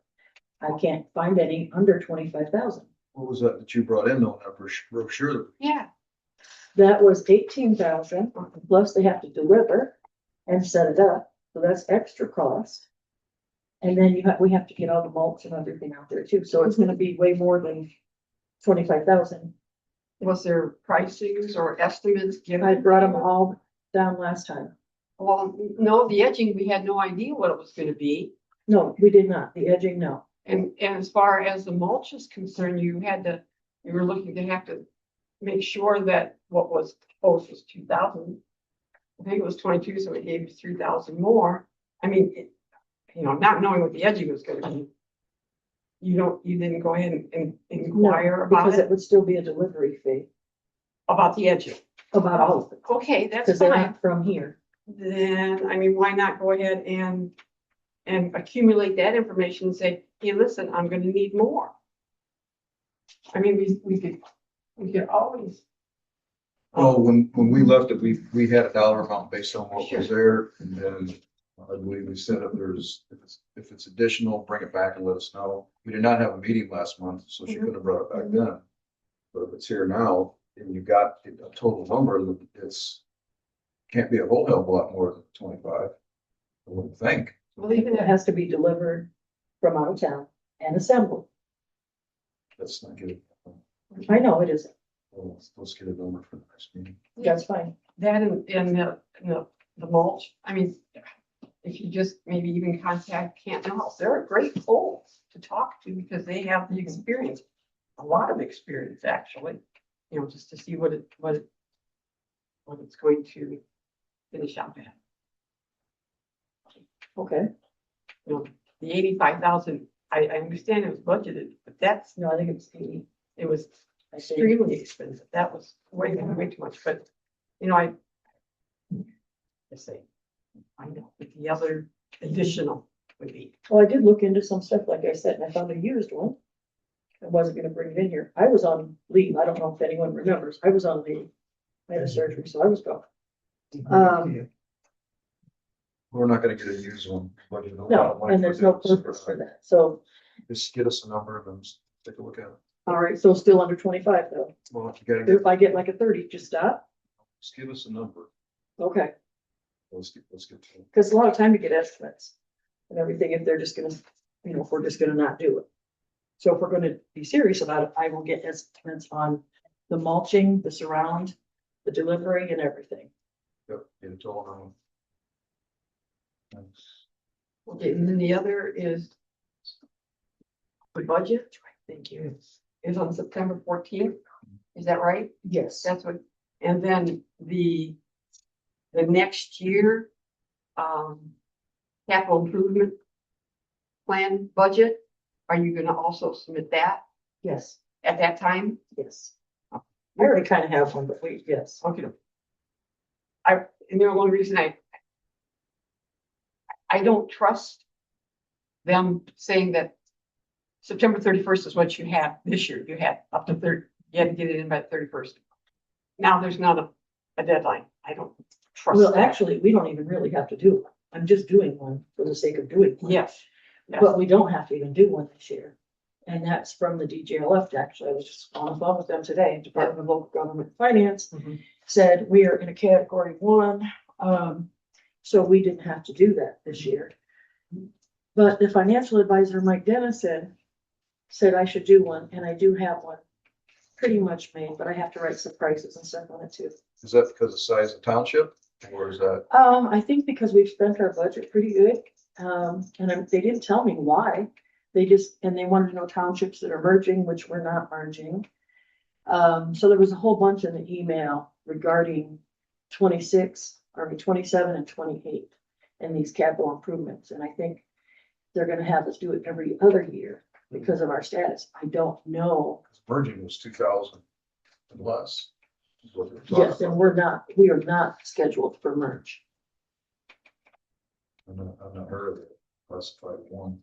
[SPEAKER 6] I can't find any under 25,000.
[SPEAKER 3] What was that you brought in on that brochure?
[SPEAKER 4] yeah,
[SPEAKER 6] That was 18,000, plus they have to deliver and set it up, so that's extra cost. And then we have to get all the mulch and everything out there too, so it's gonna be way more than 25,000.
[SPEAKER 4] was there pricings or estimates given?
[SPEAKER 6] I brought them all down last time.
[SPEAKER 4] Well, no, the edging, we had no idea what it was gonna be.
[SPEAKER 6] No, we did not, the edging, no.
[SPEAKER 4] And as far as the mulch is concerned, you were looking to have to make sure that what was proposed was 2,000. I think it was 22, so it gave you 3,000 more. I mean, not knowing what the edging was gonna be. You didn't go ahead and inquire
[SPEAKER 6] No,
[SPEAKER 4] about
[SPEAKER 6] because
[SPEAKER 4] it,
[SPEAKER 6] it would still be a delivery fee,
[SPEAKER 4] about the edging.
[SPEAKER 6] about all of it,
[SPEAKER 4] Okay, that's
[SPEAKER 6] because they're
[SPEAKER 4] fine.
[SPEAKER 6] not from here.
[SPEAKER 4] Then, I mean, why not go ahead and accumulate that information and say, hey, listen, I'm gonna need more. I mean, we could always.
[SPEAKER 3] Well, when we left it, we had a dollar amount based on what
[SPEAKER 4] Sure.
[SPEAKER 3] was there, and then I believe we said if it's additional, bring it back and let us know. We did not have a meeting last month, so she couldn't have brought it back then. But if it's here now, and you got a total number, can't be a whole hell of a lot more than 25. I wouldn't think.
[SPEAKER 4] Well, even
[SPEAKER 6] It has to be delivered from out of town and assembled.
[SPEAKER 3] Let's not get it.
[SPEAKER 6] I know it isn't,
[SPEAKER 3] Let's get a number for the next meeting.
[SPEAKER 6] that's fine.
[SPEAKER 4] that and the mulch, I mean, if you just maybe even contact Canton House, they're a great poll to talk to because they have the experience, a lot of experience, actually. Just to see what it's going to finish out at.
[SPEAKER 6] Okay,
[SPEAKER 4] The 85,000, I understand it was budgeted, but
[SPEAKER 6] no, I think it's 80.
[SPEAKER 4] it was
[SPEAKER 6] I think.
[SPEAKER 4] extremely expensive. That was way too much, but, I say, I know, but the other additional would be.
[SPEAKER 6] Well, I did look into some stuff, like I said, and I found a used one. I wasn't gonna bring it in here. I was on leave. I don't know if anyone remembers. I was on leave. I had a surgery, so I was gone.
[SPEAKER 3] We're not gonna get a used one. but you know,
[SPEAKER 6] No, and there's no purpose for that. So,
[SPEAKER 3] Just get us a number and then just take a look at it.
[SPEAKER 6] all right, so still under 25 though.
[SPEAKER 3] Well, if you gotta
[SPEAKER 6] If I get like a 30, just stop.
[SPEAKER 3] just give us a number.
[SPEAKER 6] Okay,
[SPEAKER 3] Let's get to it.
[SPEAKER 6] because a lot of time to get estimates and everything, if they're just gonna, if we're just gonna not do it. So if we're gonna be serious about it, I will get estimates on the mulching, the surround, the delivery and everything.
[SPEAKER 3] Yep, get a total number. Thanks.
[SPEAKER 4] Okay, and then the other is the budget. Thank you. Is on September 14th. Is that right?
[SPEAKER 6] Yes.
[SPEAKER 4] That's what, and then the next year, capital improvement plan budget, are you gonna also submit that
[SPEAKER 6] Yes,
[SPEAKER 4] at that time?
[SPEAKER 6] yes. I already kind of have one, but yes.
[SPEAKER 4] Okay. And the only reason I don't trust them saying that September 31st is what you had this year. You had up to 30, you had to get it in by the 31st. Now there's not a deadline. I don't trust
[SPEAKER 6] Well,
[SPEAKER 4] that.
[SPEAKER 6] actually, we don't even really have to do one. I'm just doing one for the sake of doing one.
[SPEAKER 4] Yes. Yes.
[SPEAKER 6] But we don't have to even do one this year. And that's from the DJLF, actually. I was just on the phone with them today, Department of Local Government and Finance,
[SPEAKER 4] Mhm.
[SPEAKER 6] said we are in a category 1. So we didn't have to do that this year. But the financial advisor, Mike Dennison, said I should do one, and I do have one pretty much made, but I have to write some prices and stuff on it too.
[SPEAKER 3] Is that because of the size of the township, or is that?
[SPEAKER 6] I think because we've spent our budget pretty good, they didn't tell me why. They wanted to know townships that are merging, which we're not merging. So there was a whole bunch in the email regarding 27 and 28 and these capital improvements. And I think they're gonna have us do it every other year because of our status. I don't know.
[SPEAKER 3] Merging was 2,000 and less. is what they're talking
[SPEAKER 6] Yes, and
[SPEAKER 3] about.
[SPEAKER 6] we are not scheduled for merge.
[SPEAKER 3] I've not heard of it, classified one.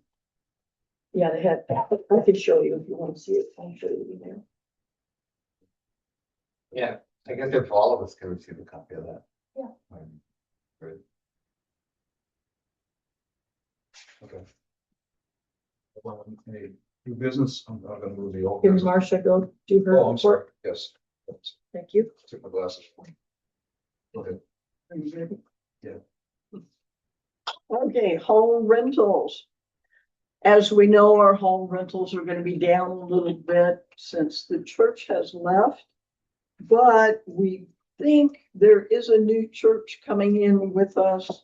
[SPEAKER 6] Yeah, they had, I could show you if you want to see it. I'll show you the email.
[SPEAKER 5] Yeah, I guess if all of us can receive a copy of that.
[SPEAKER 6] Yeah.
[SPEAKER 5] Great.
[SPEAKER 3] Okay. Well, hey, new business, I'm not gonna move the old
[SPEAKER 6] Can
[SPEAKER 3] business.
[SPEAKER 6] Marcia go do her
[SPEAKER 3] Oh, I'm sorry,
[SPEAKER 6] report?
[SPEAKER 3] yes.
[SPEAKER 6] Thank you.
[SPEAKER 3] Took my glasses. Okay.
[SPEAKER 6] Are you ready?
[SPEAKER 7] Okay, home rentals. As we know, our home rentals are gonna be down a little bit since the church has left. But we think there is a new church coming in with us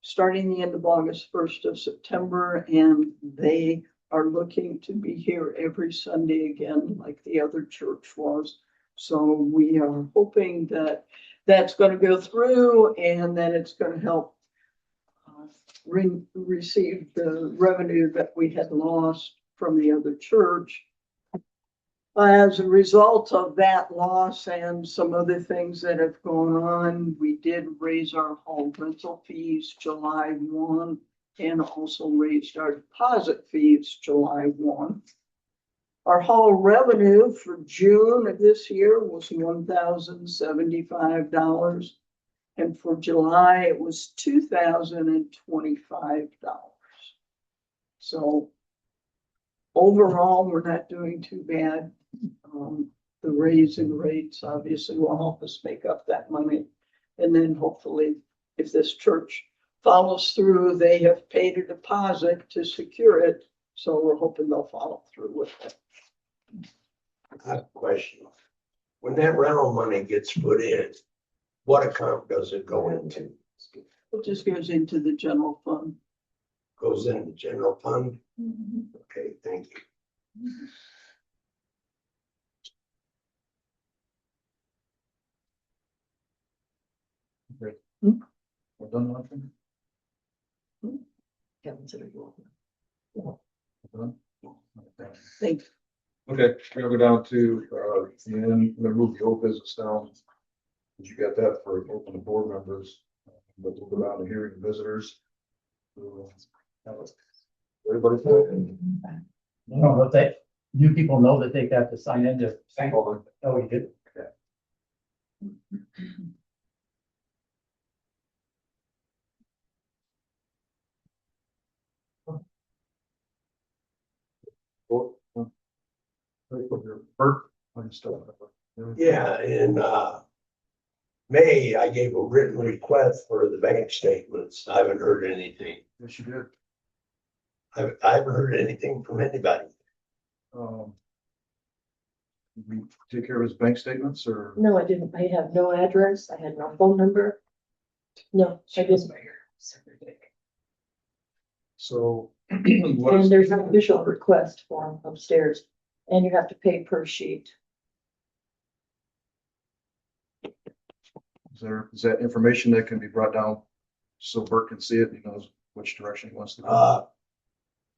[SPEAKER 7] starting the end of August, 1st of September, and they are looking to be here every Sunday again, like the other church was. So we are hoping that that's gonna go through and that it's gonna help receive the revenue that we had lost from the other church. As a result of that loss and some other things that have gone on, we did raise our home rental fees July 1 and also raised our deposit fees July 1. Our hall revenue for June of this year was $1,075. And for July, it was $2,025. So overall, we're not doing too bad. The raise in rates obviously will help us make up that money. And then hopefully, if this church follows through, they have paid a deposit to secure it. So we're hoping they'll follow through with it.
[SPEAKER 1] I have a question. When that rental money gets put in, what account does it go into?
[SPEAKER 7] It just goes into the general fund.
[SPEAKER 1] Goes in the general fund? Okay, thank you.
[SPEAKER 3] Okay.
[SPEAKER 7] Hmm?
[SPEAKER 3] We're done, nothing?
[SPEAKER 6] Kevin said,
[SPEAKER 3] We're done? Okay.
[SPEAKER 7] Thanks.
[SPEAKER 3] Okay, we're gonna go down to, the end, I'm gonna move the old business down. You got that for open to board members, but we'll go down to hearing visitors. Everybody.
[SPEAKER 8] No, but they, do people know that they got to sign in to thank all them? Oh, you did? Okay.
[SPEAKER 1] Yeah, in May, I gave a written request for the bank statements. I haven't heard anything.
[SPEAKER 3] Yes, you did.
[SPEAKER 1] I haven't heard anything from anybody.
[SPEAKER 3] We take care of his bank statements or?
[SPEAKER 6] no, I didn't. I have no address. I had no phone number. No, I didn't.
[SPEAKER 3] So. what
[SPEAKER 6] And
[SPEAKER 3] is-
[SPEAKER 6] there's an official request form upstairs, and you have to pay per sheet.
[SPEAKER 3] Is that information that can be brought down so Bert can see it? He knows which direction he wants to go.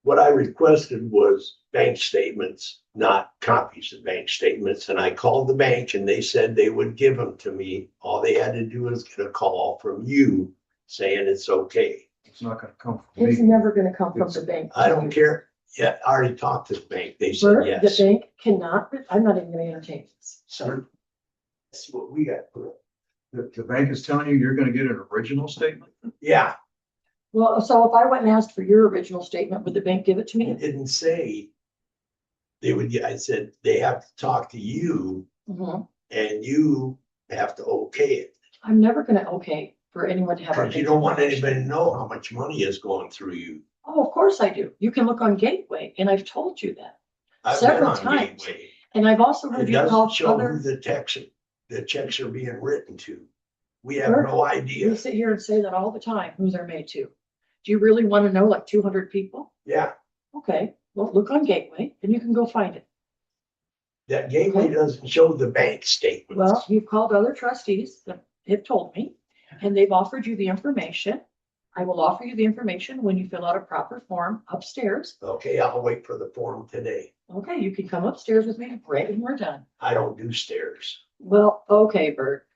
[SPEAKER 1] What I requested was bank statements, not copies of bank statements. And I called the bank and they said they would give them to me. All they had to do was get a call from you saying it's okay.
[SPEAKER 3] It's not gonna come from
[SPEAKER 6] It's
[SPEAKER 3] me.
[SPEAKER 6] never gonna come from the bank.
[SPEAKER 1] I don't care. Yeah, I already talked to the bank. They said
[SPEAKER 6] Bert, the
[SPEAKER 1] yes.
[SPEAKER 6] bank cannot, I'm not even gonna entertain this.
[SPEAKER 1] So that's what we got.
[SPEAKER 3] The bank is telling you you're gonna get an original statement?
[SPEAKER 1] Yeah,
[SPEAKER 6] Well, so if I went and asked for your original statement, would the bank give it to
[SPEAKER 1] it
[SPEAKER 6] me?
[SPEAKER 1] didn't say they would get, I said, they have to talk to you
[SPEAKER 6] Mhm.
[SPEAKER 1] and you have to okay it.
[SPEAKER 6] I'm never gonna okay for anyone to have.
[SPEAKER 1] Cause you don't want anybody to know how much money is going through you.
[SPEAKER 6] Oh, of course I do. You can look on Gateway, and I've told you that.
[SPEAKER 1] I've been
[SPEAKER 6] Several
[SPEAKER 1] on
[SPEAKER 6] times.
[SPEAKER 1] Gateway.
[SPEAKER 6] And I've also heard
[SPEAKER 1] It
[SPEAKER 6] you call
[SPEAKER 1] doesn't show who
[SPEAKER 6] other,
[SPEAKER 1] the checks are being written to. We have
[SPEAKER 6] Sure.
[SPEAKER 1] no idea.
[SPEAKER 6] you sit here and say that all the time, who's they're made to. Do you really want to know like 200 people?
[SPEAKER 1] Yeah,
[SPEAKER 6] Okay, well, look on Gateway and you can go find it.
[SPEAKER 1] that Gateway doesn't show the bank statements.
[SPEAKER 6] Well, you've called other trustees that have told me, and they've offered you the information. I will offer you the information when you fill out a proper form upstairs.
[SPEAKER 1] Okay, I'll wait for the form today.
[SPEAKER 6] Okay, you can come upstairs with me right when we're done.
[SPEAKER 1] I don't do stairs.
[SPEAKER 6] Well, okay, Bert.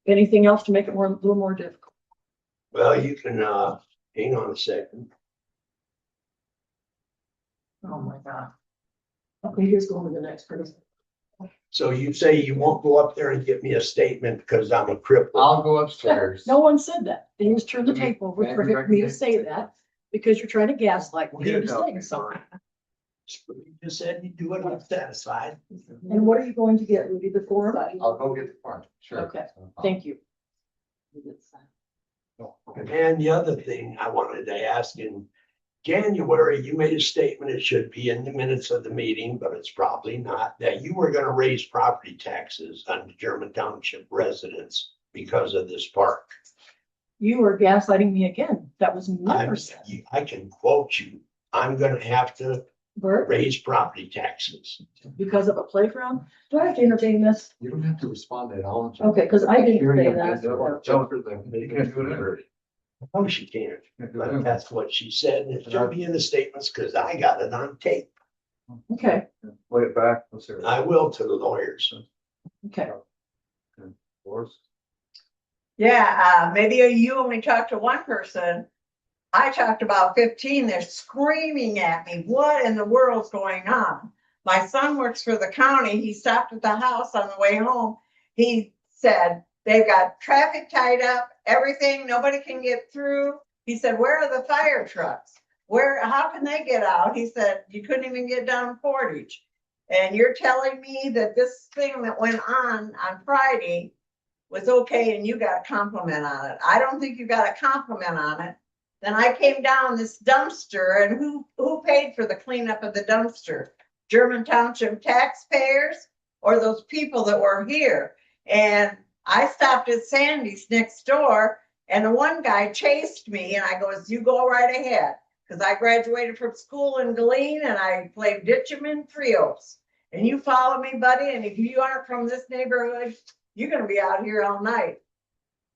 [SPEAKER 6] Anything else to make it more, a little more difficult?
[SPEAKER 1] Well, you can, hang on a second.
[SPEAKER 6] Oh my God. Okay, here's going to the next person.
[SPEAKER 1] So you say you won't go up there and get me a statement because I'm a cripple?
[SPEAKER 5] I'll go upstairs.
[SPEAKER 6] No one said that. They just turned the tape over for me to say that because you're trying to gaslight me into saying something.
[SPEAKER 1] You just said you do it, I'm satisfied.
[SPEAKER 6] And what are you going to get, Rudy, the form?
[SPEAKER 5] I'll go get the form, sure.
[SPEAKER 6] Okay, thank you.
[SPEAKER 1] And the other thing I wanted to ask, in January, you made a statement, it should be in the minutes of the meeting, but it's probably not, that you were gonna raise property taxes on the German Township residents because of this park.
[SPEAKER 6] You are gaslighting me again. That was never said.
[SPEAKER 1] I can quote you, I'm gonna have to
[SPEAKER 6] Bert,
[SPEAKER 1] raise property taxes.
[SPEAKER 6] because of a playground? Do I have to entertain this?
[SPEAKER 5] You don't have to respond at all.
[SPEAKER 6] Okay, because I didn't
[SPEAKER 5] Hearing
[SPEAKER 6] say
[SPEAKER 5] of
[SPEAKER 6] that.
[SPEAKER 5] the- Jump for the-
[SPEAKER 3] You can't do it either.
[SPEAKER 1] No, she can't,
[SPEAKER 3] Can't do
[SPEAKER 1] but
[SPEAKER 3] it.
[SPEAKER 1] that's what she said, and it should be in the statements, cause I got it on tape.
[SPEAKER 6] Okay,
[SPEAKER 3] Play it back, let's hear it.
[SPEAKER 1] I will to the lawyers.
[SPEAKER 6] okay.
[SPEAKER 3] Doris?
[SPEAKER 2] Yeah, maybe you only talked to one person. I talked about 15. They're screaming at me. What in the world's going on? My son works for the county. He stopped at the house on the way home. He said, they've got traffic tied up, everything, nobody can get through. He said, where are the fire trucks? How can they get out? He said, you couldn't even get down Portage. And you're telling me that this thing that went on Friday was okay and you got a compliment on it. I don't think you got a compliment on it. Then I came down this dumpster, and who paid for the cleanup of the dumpster? German Township taxpayers or those people that were here? And I stopped at Sandy's next door, and the one guy chased me, and I goes, you go right ahead. Because I graduated from school in Galeen and I played Ditcham in Three Oaks. And you follow me, buddy, and if you aren't from this neighborhood, you're gonna be out here all night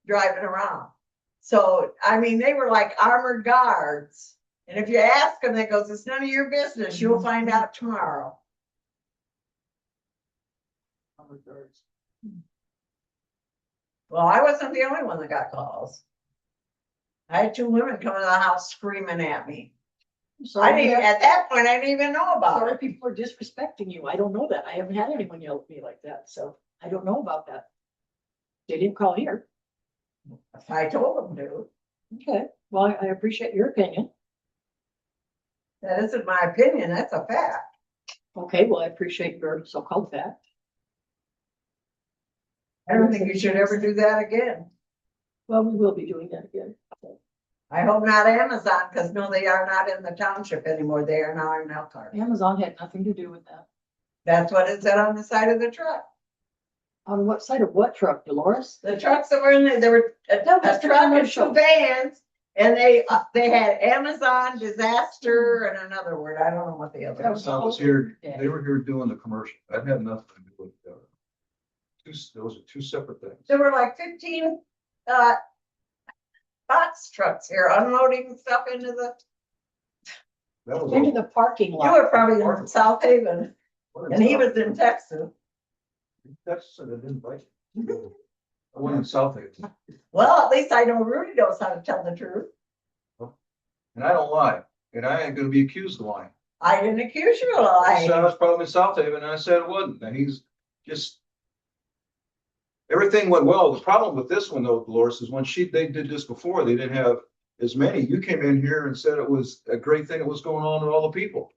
[SPEAKER 2] driving around. So, I mean, they were like armored guards. And if you ask them, they goes, it's none of your business. You'll find out tomorrow. Well, I wasn't the only one that got calls. I had two women come in the house screaming at me. I didn't, at that point, I didn't even know about
[SPEAKER 6] Sorry,
[SPEAKER 2] it.
[SPEAKER 6] people are disrespecting you. I don't know that. I haven't had anyone yell at me like that, so I don't know about that. They didn't call here.
[SPEAKER 2] I told them to.
[SPEAKER 6] Okay, well, I appreciate your opinion.
[SPEAKER 2] That isn't my opinion, that's a fact.
[SPEAKER 6] Okay, well, I appreciate your so-called fact.
[SPEAKER 2] I don't think you should ever do that again.
[SPEAKER 6] Well, we will be doing that again.
[SPEAKER 2] I hope not Amazon, because no, they are not in the township anymore. They are now in Elkhart.
[SPEAKER 6] Amazon had nothing to do with that.
[SPEAKER 2] That's what it said on the side of the truck.
[SPEAKER 6] On what side of what truck, Dolores?
[SPEAKER 2] The trucks that were in there were a truck and two vans, and they had Amazon, disaster, and another word. I don't know what the other
[SPEAKER 6] That
[SPEAKER 2] was.
[SPEAKER 6] was-
[SPEAKER 3] I was here, they were here doing the commercial. That had nothing to do with the other. Those are two separate things.
[SPEAKER 2] There were like 15 box trucks here unloading stuff into the.
[SPEAKER 3] That was
[SPEAKER 6] Into
[SPEAKER 3] all.
[SPEAKER 6] the parking
[SPEAKER 2] You
[SPEAKER 6] lot.
[SPEAKER 2] were probably in South Haven, and he was in Texas.
[SPEAKER 3] That's, I didn't like it. I went in South Haven,
[SPEAKER 2] Well, at least I know Rudy knows how to tell the truth.
[SPEAKER 3] and I don't lie, and I ain't gonna be accused of lying.
[SPEAKER 2] I didn't accuse you of
[SPEAKER 3] He said I
[SPEAKER 2] lying.
[SPEAKER 3] was probably in South Haven, and I said it wasn't, and he's just. Everything went well. The problem with this one though, Dolores, is when they did this before, they didn't have as many. You came in here and said it was a great thing that was going on with all the people.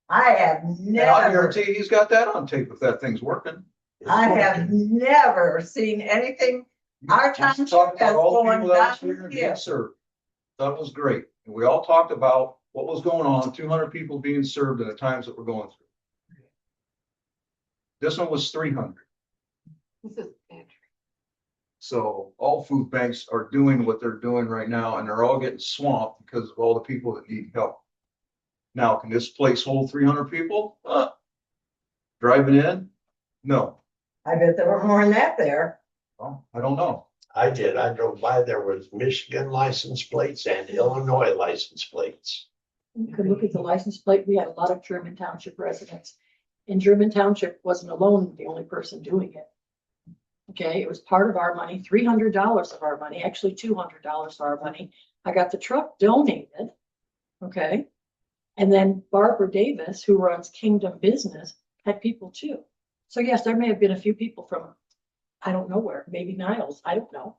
[SPEAKER 2] I have
[SPEAKER 3] And I
[SPEAKER 2] never,
[SPEAKER 3] guarantee he's got that on tape if that thing's working.
[SPEAKER 2] I have never seen anything Our
[SPEAKER 3] Just
[SPEAKER 2] township
[SPEAKER 3] talk about
[SPEAKER 2] has
[SPEAKER 3] all the
[SPEAKER 2] going
[SPEAKER 3] people that was here and
[SPEAKER 2] down
[SPEAKER 3] being
[SPEAKER 2] here.
[SPEAKER 3] served. Thought it was great. And we all talked about what was going on, 200 people being served at the times that we're going through. This one was 300.
[SPEAKER 4] This is pantry.
[SPEAKER 3] So all food banks are doing what they're doing right now, and they're all getting swamped because of all the people that need help. Now, can this place hold 300 people? Driving in? No.
[SPEAKER 2] I bet there were more than that there.
[SPEAKER 3] Well, I don't know.
[SPEAKER 1] I did. I drove by, there was Michigan license plates and Illinois license plates.
[SPEAKER 6] You could look at the license plate. We had a lot of German Township residents. And German Township wasn't alone, the only person doing it. Okay, it was part of our money, $300 of our money, actually $200 of our money. I got the truck donated. Okay. And then Barbara Davis, who runs Kingdom Business, had people too. So yes, there may have been a few people from, I don't know where, maybe Niles, I don't know.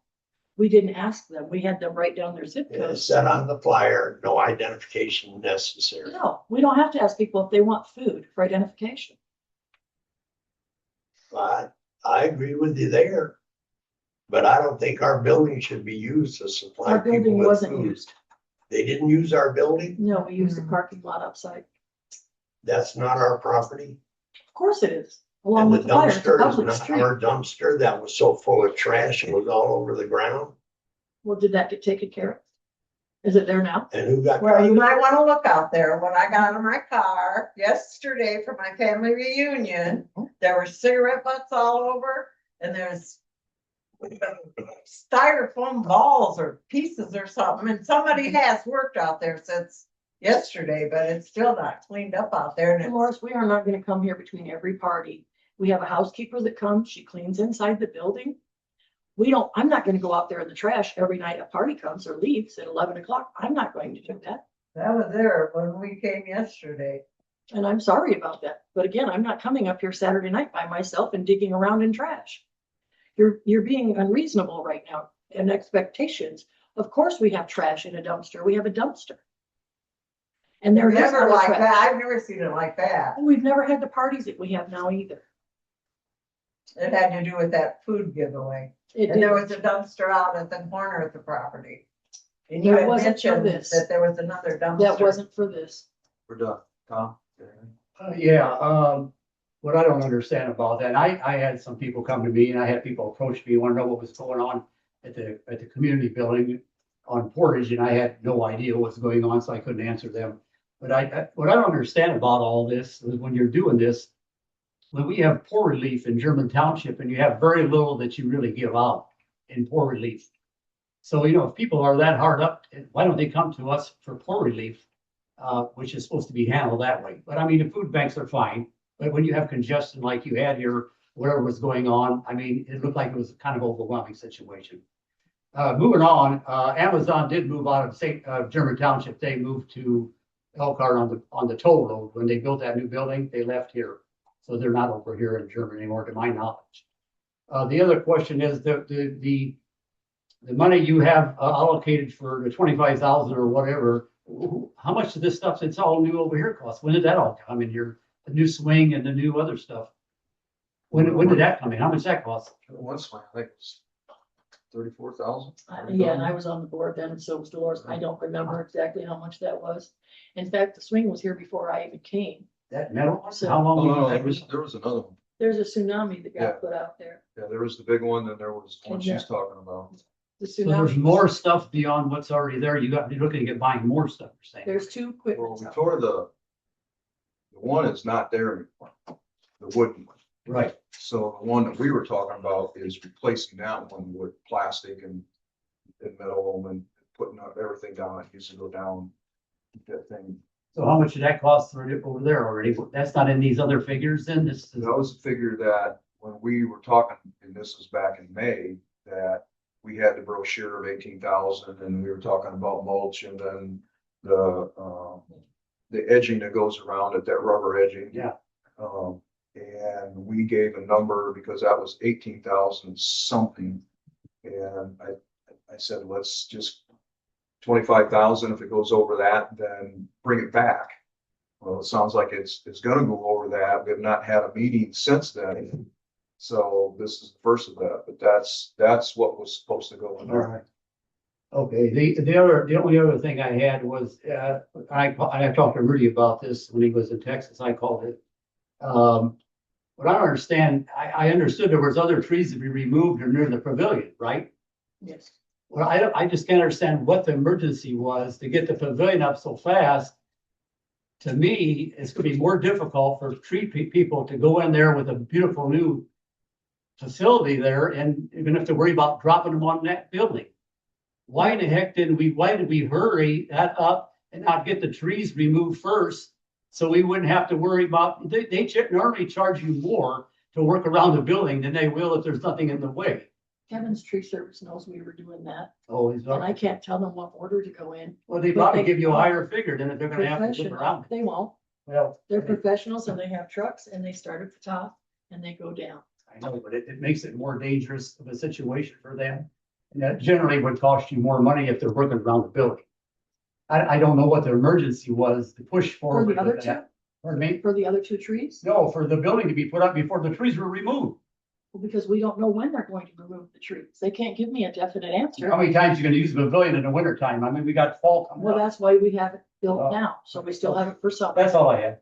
[SPEAKER 6] We didn't ask them. We had them write down their zip
[SPEAKER 1] It
[SPEAKER 6] codes.
[SPEAKER 1] said on the flyer, no identification necessary.
[SPEAKER 6] No, we don't have to ask people if they want food for identification.
[SPEAKER 1] But I agree with you there. But I don't think our building should be used to supply
[SPEAKER 6] Our
[SPEAKER 1] people
[SPEAKER 6] building
[SPEAKER 1] with
[SPEAKER 6] wasn't
[SPEAKER 1] food.
[SPEAKER 6] used.
[SPEAKER 1] They didn't use our building?
[SPEAKER 6] No, we used the parking lot outside.
[SPEAKER 1] That's not our property?
[SPEAKER 6] Of course it is, along
[SPEAKER 1] And the
[SPEAKER 6] with the fire, it's a
[SPEAKER 1] dumpster is
[SPEAKER 6] public
[SPEAKER 1] not
[SPEAKER 6] street.
[SPEAKER 1] our dumpster that was so full of trash and was all over the ground?
[SPEAKER 6] Well, did that get taken care of? Is it there now?
[SPEAKER 1] And who got?
[SPEAKER 2] Well, you might want to look out there. When I got in my car yesterday for my family reunion, there were cigarette butts all over and there's styrofoam balls or pieces or something. And somebody has worked out there since yesterday, but it's still not cleaned up out there. And it's,
[SPEAKER 6] Dolores, we are not gonna come here between every party. We have a housekeeper that comes, she cleans inside the building. I'm not gonna go out there in the trash every night a party comes or leaves at 11 o'clock. I'm not going to do that.
[SPEAKER 2] that was there when we came yesterday.
[SPEAKER 6] And I'm sorry about that. But again, I'm not coming up here Saturday night by myself and digging around in trash. You're being unreasonable right now in expectations. Of course, we have trash in a dumpster. We have a dumpster. And there is
[SPEAKER 2] Never
[SPEAKER 6] other
[SPEAKER 2] like
[SPEAKER 6] trash.
[SPEAKER 2] that. I've never seen it like that.
[SPEAKER 6] We've never had the parties that we have now either.
[SPEAKER 2] It had to do with that food giveaway.
[SPEAKER 6] It
[SPEAKER 2] And there
[SPEAKER 6] did.
[SPEAKER 2] was a dumpster out at the corner of the property. And you
[SPEAKER 6] That
[SPEAKER 2] had
[SPEAKER 6] wasn't for
[SPEAKER 2] mentioned
[SPEAKER 6] this.
[SPEAKER 2] that there was another dumpster.
[SPEAKER 6] That wasn't for this.
[SPEAKER 3] We're done. Tom?
[SPEAKER 8] What I don't understand about that, I had some people come to me and I had people approach me, want to know what was going on at the community building on Portage, and I had no idea what was going on, so I couldn't answer them. But what I don't understand about all this is when you're doing this, when we have poor relief in German Township and you have very little that you really give out in poor relief. So, if people are that hard up, why don't they come to us for poor relief? Which is supposed to be handled that way. But I mean, the food banks are fine, but when you have congestion like you had here, whatever was going on, I mean, it looked like it was kind of overwhelming situation. Moving on, Amazon did move out of German Township. They moved to Elkhart on the toll road. When they built that new building, they left here. So they're not over here in Germany anymore, to my knowledge. The other question is the money you have allocated for the 25,000 or whatever. How much of this stuff that's all new over here cost? When did that all come in here? The new swing and the new other stuff. When did that come in? How much that cost?
[SPEAKER 3] One swing, I think it's 34,000.
[SPEAKER 6] Yeah, and I was on the board then, and so was Dolores. I don't remember exactly how much that was. In fact, the swing was here before I even came.
[SPEAKER 8] That metal?
[SPEAKER 6] So-
[SPEAKER 8] How
[SPEAKER 3] Oh,
[SPEAKER 8] long?
[SPEAKER 3] no,
[SPEAKER 8] was
[SPEAKER 3] there was another one.
[SPEAKER 6] There's a tsunami that
[SPEAKER 3] Yeah.
[SPEAKER 6] got put out there.
[SPEAKER 3] Yeah, there was the big one, and there was one
[SPEAKER 6] And
[SPEAKER 3] she's talking about.
[SPEAKER 6] The
[SPEAKER 8] So there's
[SPEAKER 6] tsunami.
[SPEAKER 8] more stuff beyond what's already there. You're looking at buying more stuff, you're saying?
[SPEAKER 6] There's two
[SPEAKER 3] Well,
[SPEAKER 6] equipments
[SPEAKER 3] we
[SPEAKER 6] out
[SPEAKER 3] tore the one is not there anymore, the wooden one.
[SPEAKER 8] Right.
[SPEAKER 3] So the one that we were talking about is replacing that one with plastic and metal and putting everything down. It used to go down that thing.
[SPEAKER 8] So how much did that cost for it over there already? That's not in these other figures then? This is,
[SPEAKER 3] That was a figure that when we were talking, and this was back in May, that we had the brochure of 18,000 and we were talking about mulch and then the edging that goes around it, that rubber edging.
[SPEAKER 8] yeah.
[SPEAKER 3] And we gave a number because that was 18,000 something. And I said, let's just 25,000. If it goes over that, then bring it back. Well, it sounds like it's gonna go over that. We have not had a meeting since then. So this is the first of that, but that's what was supposed to go in
[SPEAKER 8] All
[SPEAKER 3] there.
[SPEAKER 8] right. Okay, the only other thing I had was, I talked to Rudy about this when he was in Texas, I called it. What I don't understand, I understood there was other trees to be removed near the pavilion, right?
[SPEAKER 6] Yes.
[SPEAKER 8] Well, I just can't understand what the emergency was to get the pavilion up so fast. To me, it's gonna be more difficult for people to go in there with a beautiful new facility there and even have to worry about dropping them on that building. Why in the heck why did we hurry that up and not get the trees removed first? So we wouldn't have to worry about, they normally charge you more to work around the building than they will if there's nothing in the way.
[SPEAKER 6] Kevin's tree service knows we were doing that,
[SPEAKER 8] Oh, is
[SPEAKER 6] and I
[SPEAKER 8] that,
[SPEAKER 6] can't tell them what order to go in.
[SPEAKER 8] well, they probably give you a higher figure than if they're gonna have to live around.
[SPEAKER 6] They won't.
[SPEAKER 8] Well,
[SPEAKER 6] They're professionals and they have trucks and they start at the top and they go down.
[SPEAKER 8] I know, but it makes it more dangerous of a situation for them. And that generally would cost you more money if they're working around the building. I don't know what the emergency was to push
[SPEAKER 6] For
[SPEAKER 8] forward
[SPEAKER 6] the other
[SPEAKER 8] with
[SPEAKER 6] two,
[SPEAKER 8] that. Pardon me?
[SPEAKER 6] for the other two trees,
[SPEAKER 8] No, for the building to be put up before the trees were removed.
[SPEAKER 6] because we don't know when they're going to remove the trees. They can't give me a definite answer.
[SPEAKER 8] How many times you gonna use the pavilion in the winter time? I mean, we got fall coming
[SPEAKER 6] Well,
[SPEAKER 8] up.
[SPEAKER 6] that's why we have it built
[SPEAKER 8] Oh.
[SPEAKER 6] now, so we still have it for summer.
[SPEAKER 8] That's all I had.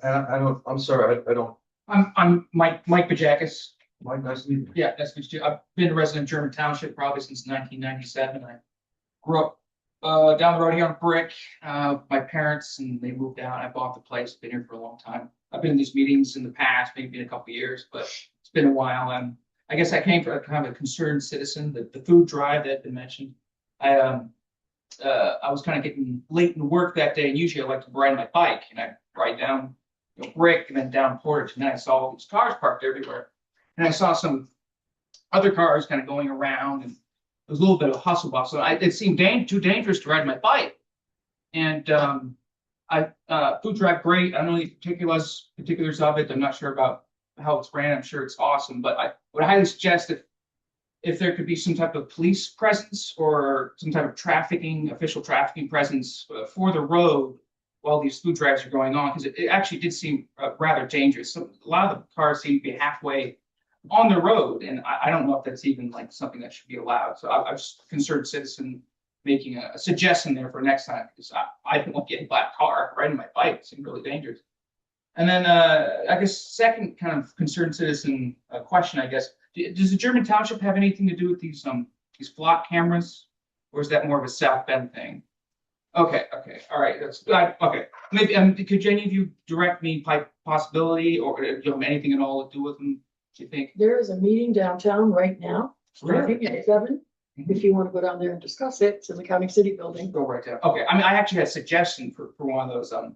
[SPEAKER 3] I don't, I'm sorry, I don't,
[SPEAKER 9] I'm Mike Bajakis.
[SPEAKER 3] Mike, nice to meet you.
[SPEAKER 9] Yeah, that's me too. I've been a resident of German Township probably since 1997. I grew up down the road here on Brick. My parents and they moved out. I bought the place. Been here for a long time. I've been in these meetings in the past, maybe in a couple of years, but it's been a while. I guess I came from a kind of a concerned citizen. The food drive that had been mentioned. I was kind of getting late in work that day, and usually I like to ride my bike, and I ride down Brick and then down Portage, and then I saw all these cars parked everywhere. And I saw some other cars kind of going around, and there was a little bit of a hustle bustle. It seemed too dangerous to ride my bike. And food drive, great. I don't know the particulars of it. I'm not sure about how it's ran. I'm sure it's awesome, but I would highly suggest if there could be some type of police presence or some type of official trafficking presence for the road while these food drives are going on, because it actually did seem rather dangerous. So a lot of the cars seem to be halfway on the road, and I don't know if that's even like something that should be allowed. So I'm just a concerned citizen making a suggestion there for next time, because I don't want to get hit by a car riding my bike. It seemed really dangerous. And then I guess second kind of concerned citizen question, I guess, does the German Township have anything to do with these flock cameras, or is that more of a South Bend thing? Okay, all right, that's okay. Maybe could any of you direct me by possibility, or do you have anything at all to do with them? Do you think?
[SPEAKER 6] There is a meeting downtown right now, starting at 7. If you want to go down there and discuss it, it's in the county city building.
[SPEAKER 9] Go right down. Okay, I mean, I actually had a suggestion for one of those. It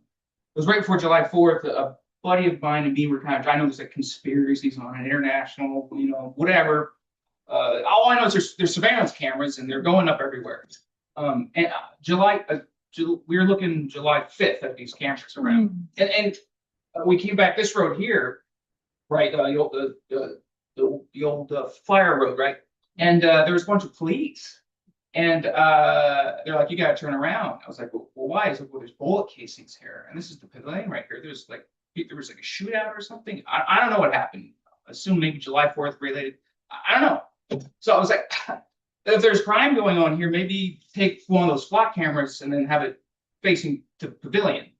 [SPEAKER 9] was right before July 4th. A buddy of mine and me were kind of, I know there's like conspiracies on an international, whatever. All I know is there's surveillance cameras and they're going up everywhere. And we were looking July 5th at these cameras around, and we came back this road here, right? The old fire road, right? And there was a bunch of police, and they're like, "You got to turn around." I was like, "Well, why?" He's like, "Well, there's bullet casings here, and this is the pavilion right here. There was like a shootout or something. I don't know what happened. I assume maybe July 4th related. I don't know." So I was like, if there's crime going on here, maybe take one of those flock cameras and then have it facing the pavilion.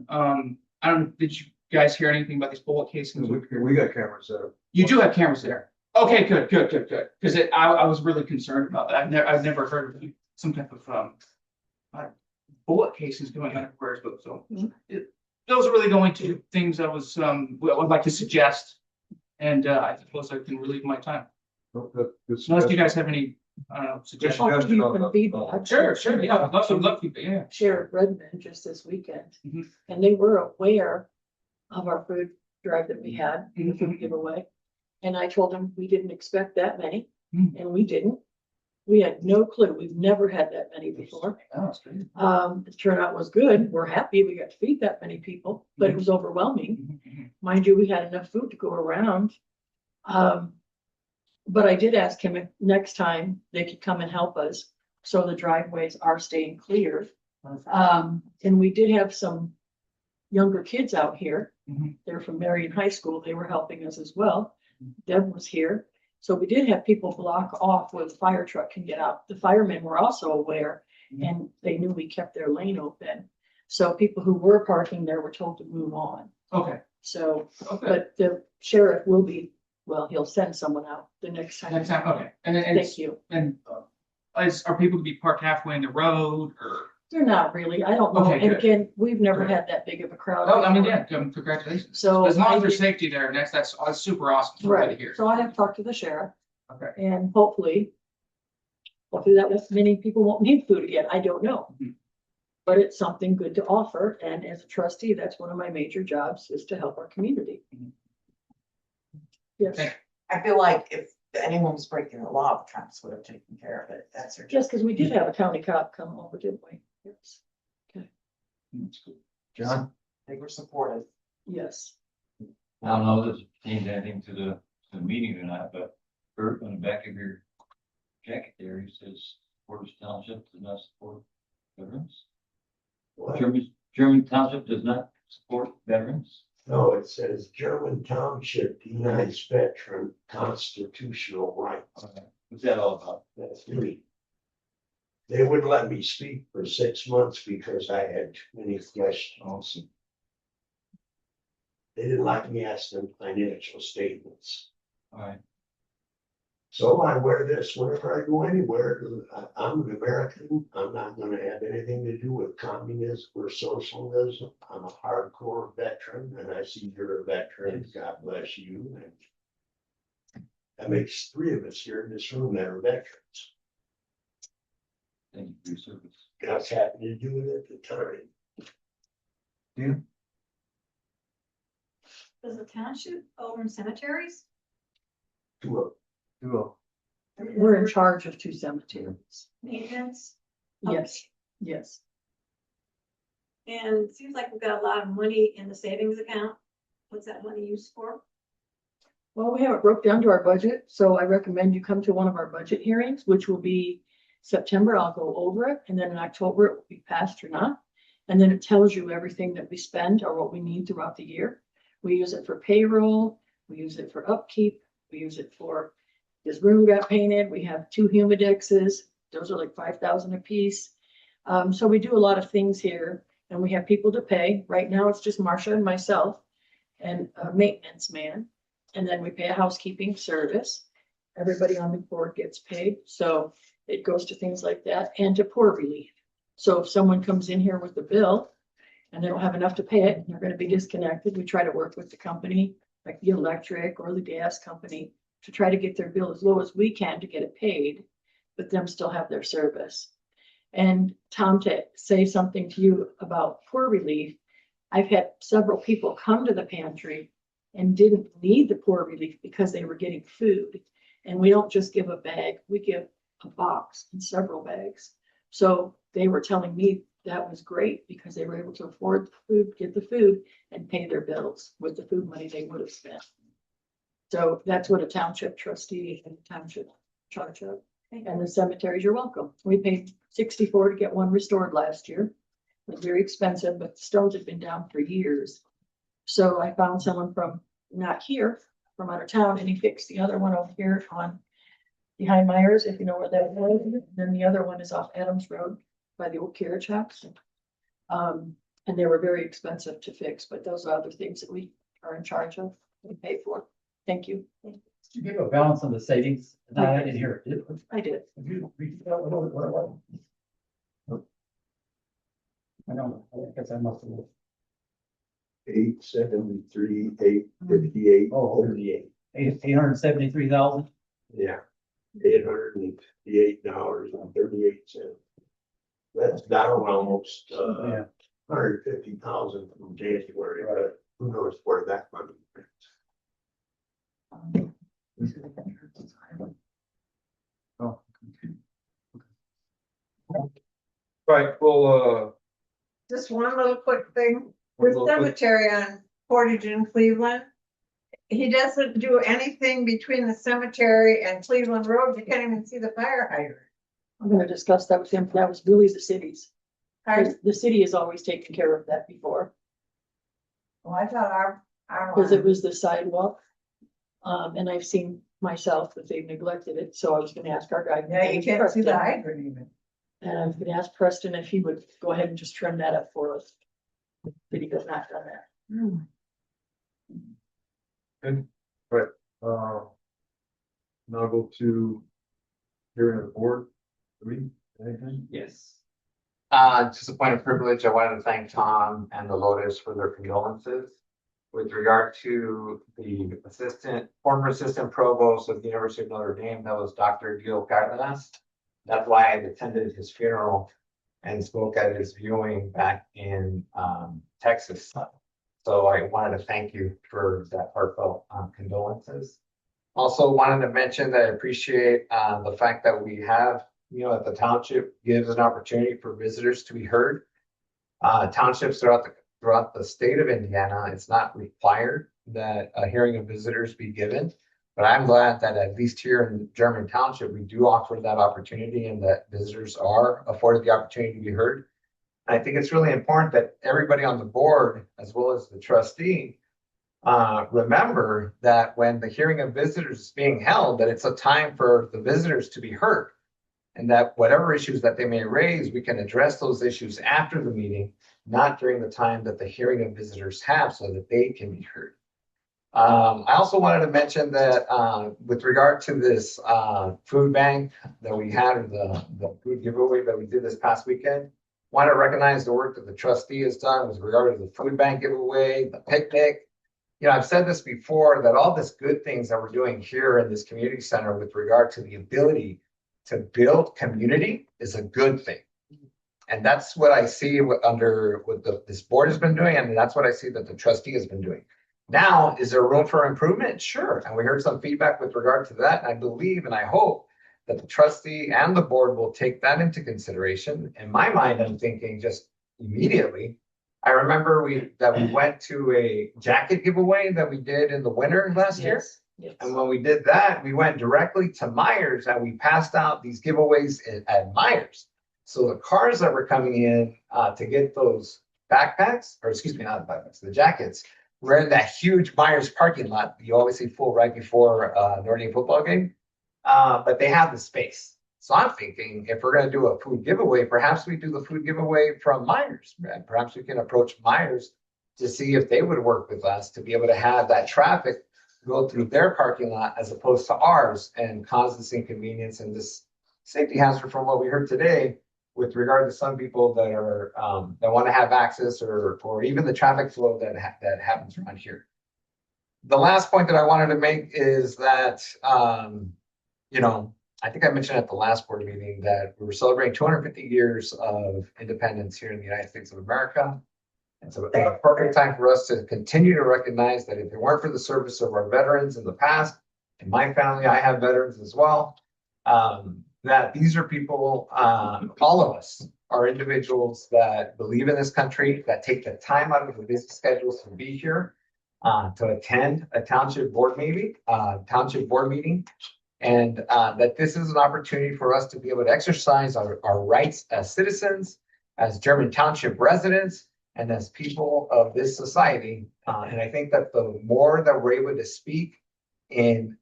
[SPEAKER 9] I don't know. Did you guys hear anything about these bullet casings?
[SPEAKER 3] We got cameras there.
[SPEAKER 9] You do have cameras there. Okay, good. Because I was really concerned about that. I've never heard of some type of bullet casings going on everywhere. So those are really the only two things I would like to suggest, and I suppose I can relieve my time. Unless you guys have any suggestions.
[SPEAKER 6] Oh, you can feedback.
[SPEAKER 9] Sure. Yeah, I'd love feedback. Yeah.
[SPEAKER 6] Sheriff Redmond just this weekend,
[SPEAKER 9] Mhm.
[SPEAKER 6] and they were aware of our food drive that we had, the food giveaway. And I told them we didn't expect that many, and we didn't. We had no clue. We've never had that many before.
[SPEAKER 9] Oh, that's great.
[SPEAKER 6] The turnout was good. We're happy we got to feed that many people, but it was overwhelming.
[SPEAKER 9] Mhm.
[SPEAKER 6] Mind you, we had enough food to go around. But I did ask him if next time they could come and help us, so the driveways are staying clear. And we did have some younger kids out here.
[SPEAKER 9] Mhm.
[SPEAKER 6] They're from Marion High School. They were helping us as well. Deb was here. So we did have people block off where the fire truck can get out. The firemen were also aware and they knew we kept their lane open. So people who were parking there were told to move on.
[SPEAKER 9] Okay,
[SPEAKER 6] So,
[SPEAKER 9] okay.
[SPEAKER 6] but the sheriff will be, well, he'll send someone out the next time.
[SPEAKER 9] Next time, okay. And
[SPEAKER 6] Thank you.
[SPEAKER 9] are people to be parked halfway in the road or?
[SPEAKER 6] They're not really. I don't know.
[SPEAKER 9] Okay,
[SPEAKER 6] And
[SPEAKER 9] good.
[SPEAKER 6] again, we've never
[SPEAKER 9] Good.
[SPEAKER 6] had that big of a crowd.
[SPEAKER 9] Oh, I mean,
[SPEAKER 6] before.
[SPEAKER 9] yeah, congratulations.
[SPEAKER 6] So
[SPEAKER 9] As long as
[SPEAKER 6] I
[SPEAKER 9] there's
[SPEAKER 6] did-
[SPEAKER 9] safety there, that's super awesome. Good to
[SPEAKER 6] Right.
[SPEAKER 9] hear.
[SPEAKER 6] So I have talked to the sheriff
[SPEAKER 9] Okay.
[SPEAKER 6] and hopefully that was many people won't need food again. I don't know.
[SPEAKER 9] Mhm.
[SPEAKER 6] But it's something good to offer. And as a trustee, that's one of my major jobs is to help our community.
[SPEAKER 9] Mhm.
[SPEAKER 6] Yes,
[SPEAKER 9] Thank
[SPEAKER 2] I feel like if anyone was breaking the law, the cops would have taken care of it. That's their job.
[SPEAKER 6] just because we did have a county cop come over, didn't we? Yes.
[SPEAKER 9] That's cool.
[SPEAKER 5] John?
[SPEAKER 2] They were supportive.
[SPEAKER 6] Yes.
[SPEAKER 10] I don't know if this pertains anything to the meeting or not, but Bert, on the back of your jacket there, he says Portage Township does not support veterans.
[SPEAKER 1] What?
[SPEAKER 10] German Township does not support veterans.
[SPEAKER 1] No, it says German Township denies veteran constitutional rights.
[SPEAKER 10] What's that all about?
[SPEAKER 1] That's me. They wouldn't let me speak for 6 months because I had too many questions. They didn't like me asking financial statements.
[SPEAKER 10] All right.
[SPEAKER 1] So I wear this whenever I go anywhere. I'm an American. I'm not gonna have anything to do with communism or socialism. I'm a hardcore veteran and I see you're a veteran. God bless you. And that makes 3 of us here in this room that are veterans.
[SPEAKER 10] Thank you for your service.
[SPEAKER 1] That's happened to do it at the time.
[SPEAKER 11] Does the township own cemeteries?
[SPEAKER 1] To
[SPEAKER 6] We're in charge of 2 cemeteries.
[SPEAKER 11] Maintenance?
[SPEAKER 6] Yes, yes.
[SPEAKER 11] And it seems like we've got a lot of money in the savings account. What's that money used for?
[SPEAKER 6] Well, we have it broke down to our budget, so I recommend you come to one of our budget hearings, which will be September. I'll go over it, and then in October it will be passed or not. And then it tells you everything that we spend or what we need throughout the year. We use it for payroll, we use it for upkeep, we use it for, this room got painted, we have 2 humidexes, those are like 5,000 a piece. So we do a lot of things here, and we have people to pay. Right now, it's just Marcia and myself and a maintenance man. And then we pay a housekeeping service. Everybody on the board gets paid, so it goes to things like that and to poor relief. So if someone comes in here with a bill and they don't have enough to pay it, and they're gonna be disconnected, we try to work with the company, like the electric or the gas company, to try to get their bill as low as we can to get it paid, but them still have their service. And Tom, to say something to you about poor relief, I've had several people come to the pantry and didn't need the poor relief because they were getting food. And we don't just give a bag, we give a box and several bags. So they were telling me that was great because they were able to afford the food, get the food and pay their bills with the food money they would have spent. So that's what a township trustee and township charge of. And the cemeteries, you're welcome. We paid 64 to get one restored last year. It was very expensive, but the stones had been down for years. So I found someone from, not here, from out of town, and he fixed the other one over here on behind Myers, if you know where that is. Then the other one is off Adams Road by the old carriage house. And they were very expensive to fix, but those are other things that we are in charge of and pay for. Thank you.
[SPEAKER 8] Did you give a balance on the savings? No, I didn't hear it.
[SPEAKER 6] I did.
[SPEAKER 8] Have you read that one over? What it was? I don't, I guess I must have.
[SPEAKER 1] 873, 858,
[SPEAKER 8] Oh.
[SPEAKER 1] 38.
[SPEAKER 8] 873,000?
[SPEAKER 1] Yeah, $858.38. That's down almost
[SPEAKER 8] Yeah.
[SPEAKER 1] 150,000 from January, but who knows where that money went.
[SPEAKER 3] Oh. Right, well,
[SPEAKER 2] Just one little quick thing,
[SPEAKER 3] one
[SPEAKER 2] the
[SPEAKER 3] little quick-
[SPEAKER 2] cemetery on Portage in Cleveland. He doesn't do anything between the cemetery and Cleveland Road. You can't even see the fire hydrant.
[SPEAKER 6] I'm gonna discuss that with him. That was really the city's.
[SPEAKER 2] Pardon?
[SPEAKER 6] The city has always taken care of that before.
[SPEAKER 2] Well, I thought
[SPEAKER 6] because it was the sidewalk. And I've seen myself that they've neglected it, so I was gonna ask our guy.
[SPEAKER 2] Yeah, you can't see the
[SPEAKER 6] Preston,
[SPEAKER 2] hydrant even.
[SPEAKER 6] And I was gonna ask Preston if he would go ahead and just trim that up for us. But he has not done that.
[SPEAKER 3] Right, now go to hearing of the board. Read anything?
[SPEAKER 5] Yes. Just a point of privilege, I wanted to thank Tom and the Lotus for their condolences. With regard to the former assistant provost of the University of Notre Dame, that was Dr. Gil Cardenas. That's why I attended his funeral and spoke at his viewing back in Texas. So I wanted to thank you for that heartfelt condolences. Also wanted to mention that I appreciate the fact that we have, at the township gives an opportunity for visitors to be heard. Townships throughout the state of Indiana, it's not required that a hearing of visitors be given. But I'm glad that at least here in German Township, we do offer that opportunity and that visitors are afforded the opportunity to be heard. I think it's really important that everybody on the board, as well as the trustee, remember that when the hearing of visitors is being held, that it's a time for the visitors to be heard. And that whatever issues that they may raise, we can address those issues after the meeting, not during the time that the hearing of visitors have, so that they can be heard. I also wanted to mention that with regard to this food bank that we had, or the food giveaway that we did this past weekend, want to recognize the work that the trustee has done with regard to the food bank giveaway, the picnic. I've said this before, that all this good things that we're doing here in this community center with regard to the ability to build community is a good thing. And that's what I see under what this board has been doing. And that's what I see that the trustee has been doing. Now, is there room for improvement? Sure. And we heard some feedback with regard to that. And I believe and I hope that the trustee and the board will take that into consideration. In my mind, I'm thinking just immediately, I remember we went to a jacket giveaway that we did in the winter last year.
[SPEAKER 6] Yes.
[SPEAKER 5] And when we did that, we went directly to Myers and we passed out these giveaways at Myers. So the cars that were coming in to get those backpacks, or excuse me, not the backpacks, the jackets, were in that huge Myers parking lot. You always see full right before Notre Dame football game. But they have the space. So I'm thinking if we're going to do a food giveaway, perhaps we do the food giveaway from Myers. Perhaps we can approach Myers to see if they would work with us to be able to have that traffic go through their parking lot as opposed to ours and cause this inconvenience and this safety hazard from what we heard today with regard to some people that are that want to have access or even the traffic flow that happens around here. The last point that I wanted to make is that I think I mentioned at the last board meeting that we were celebrating 250 years of independence here in the United States of America. It's a perfect time for us to continue to recognize that if it weren't for the service of our veterans in the past, in my family, I have veterans as well, that these are people, all of us are individuals that believe in this country, that take the time out of their busy schedules to be here, to attend a township board meeting, and that this is an opportunity for us to be able to exercise our rights as citizens, as German Township residents, and as people of this society. And I think that the more that we're able to speak in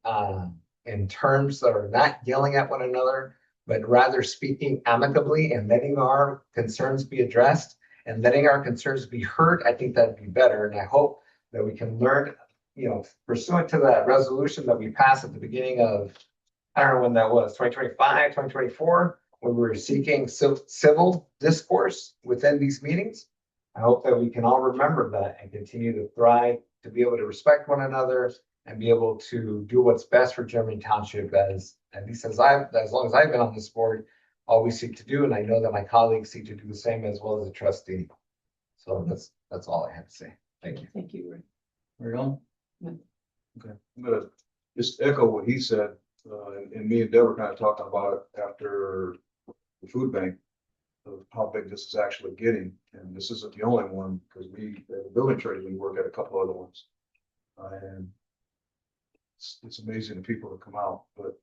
[SPEAKER 5] terms that are not yelling at one another, but rather speaking amicably and letting our concerns be addressed and letting our concerns be heard, I think that'd be better. And I hope that we can learn, pursuant to that resolution that we passed at the beginning of, I don't know when that was, 2025, 2024, when we were seeking civil discourse within these meetings. I hope that we can all remember that and continue to thrive, to be able to respect one another and be able to do what's best for German Township, as long as I've been on this board, all we seek to do. And I know that my colleagues seek to do the same as well as a trustee. So that's all I have to say. Thank you.
[SPEAKER 6] Thank you.
[SPEAKER 3] Very on.
[SPEAKER 6] Yeah.
[SPEAKER 3] Okay, I'm gonna just echo what he said, and me and Deb were kind of talking about it after the food bank, of how big this is actually getting, and this isn't the only one, because we, the building trade, we work at a couple other ones. And it's amazing the people that come out, but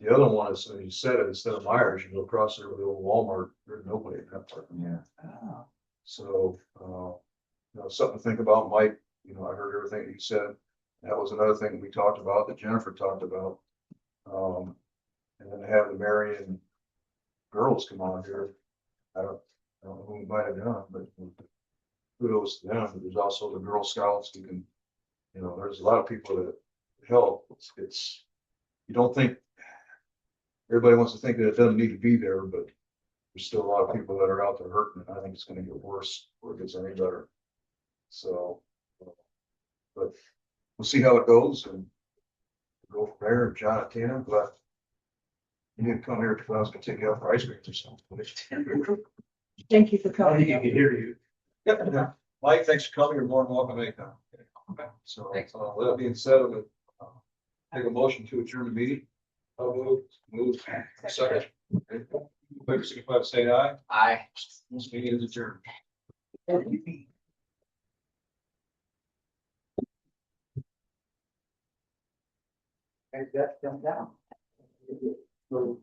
[SPEAKER 3] the other one is, you said it, instead of Myers, you go across there with the old Walmart, there's nobody in that part.
[SPEAKER 5] Yeah.
[SPEAKER 3] So, something to think about, Mike, you know, I heard everything you said. That was another thing we talked about, that Jennifer talked about. And then to have the Marion girls come on here. I don't know who might have done, but kudos to them. But there's also the Girl Scouts who can, you know, there's a lot of people that help. It's, you don't think, everybody wants to think that it doesn't need to be there, but there's still a lot of people that are out there hurting, and I think it's gonna get worse before it gets any better. So, but we'll see how it goes and go from there. John and Tina, but you didn't come here because I was gonna take you out for ice cream or something.
[SPEAKER 6] Thank you for
[SPEAKER 1] I
[SPEAKER 6] coming.
[SPEAKER 1] think you can hear you.
[SPEAKER 3] Yep. Mike, thanks for coming. You're more than welcome anytime. So, with that being said, I would take a motion to adjourn the meeting. I'll move, second. Favor signify by saying aye.
[SPEAKER 5] Aye.
[SPEAKER 3] This meeting is adjourned.
[SPEAKER 6] And that come down. You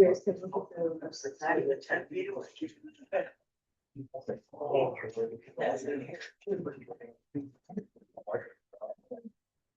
[SPEAKER 6] guys can look at the society of 10 people. That's in here.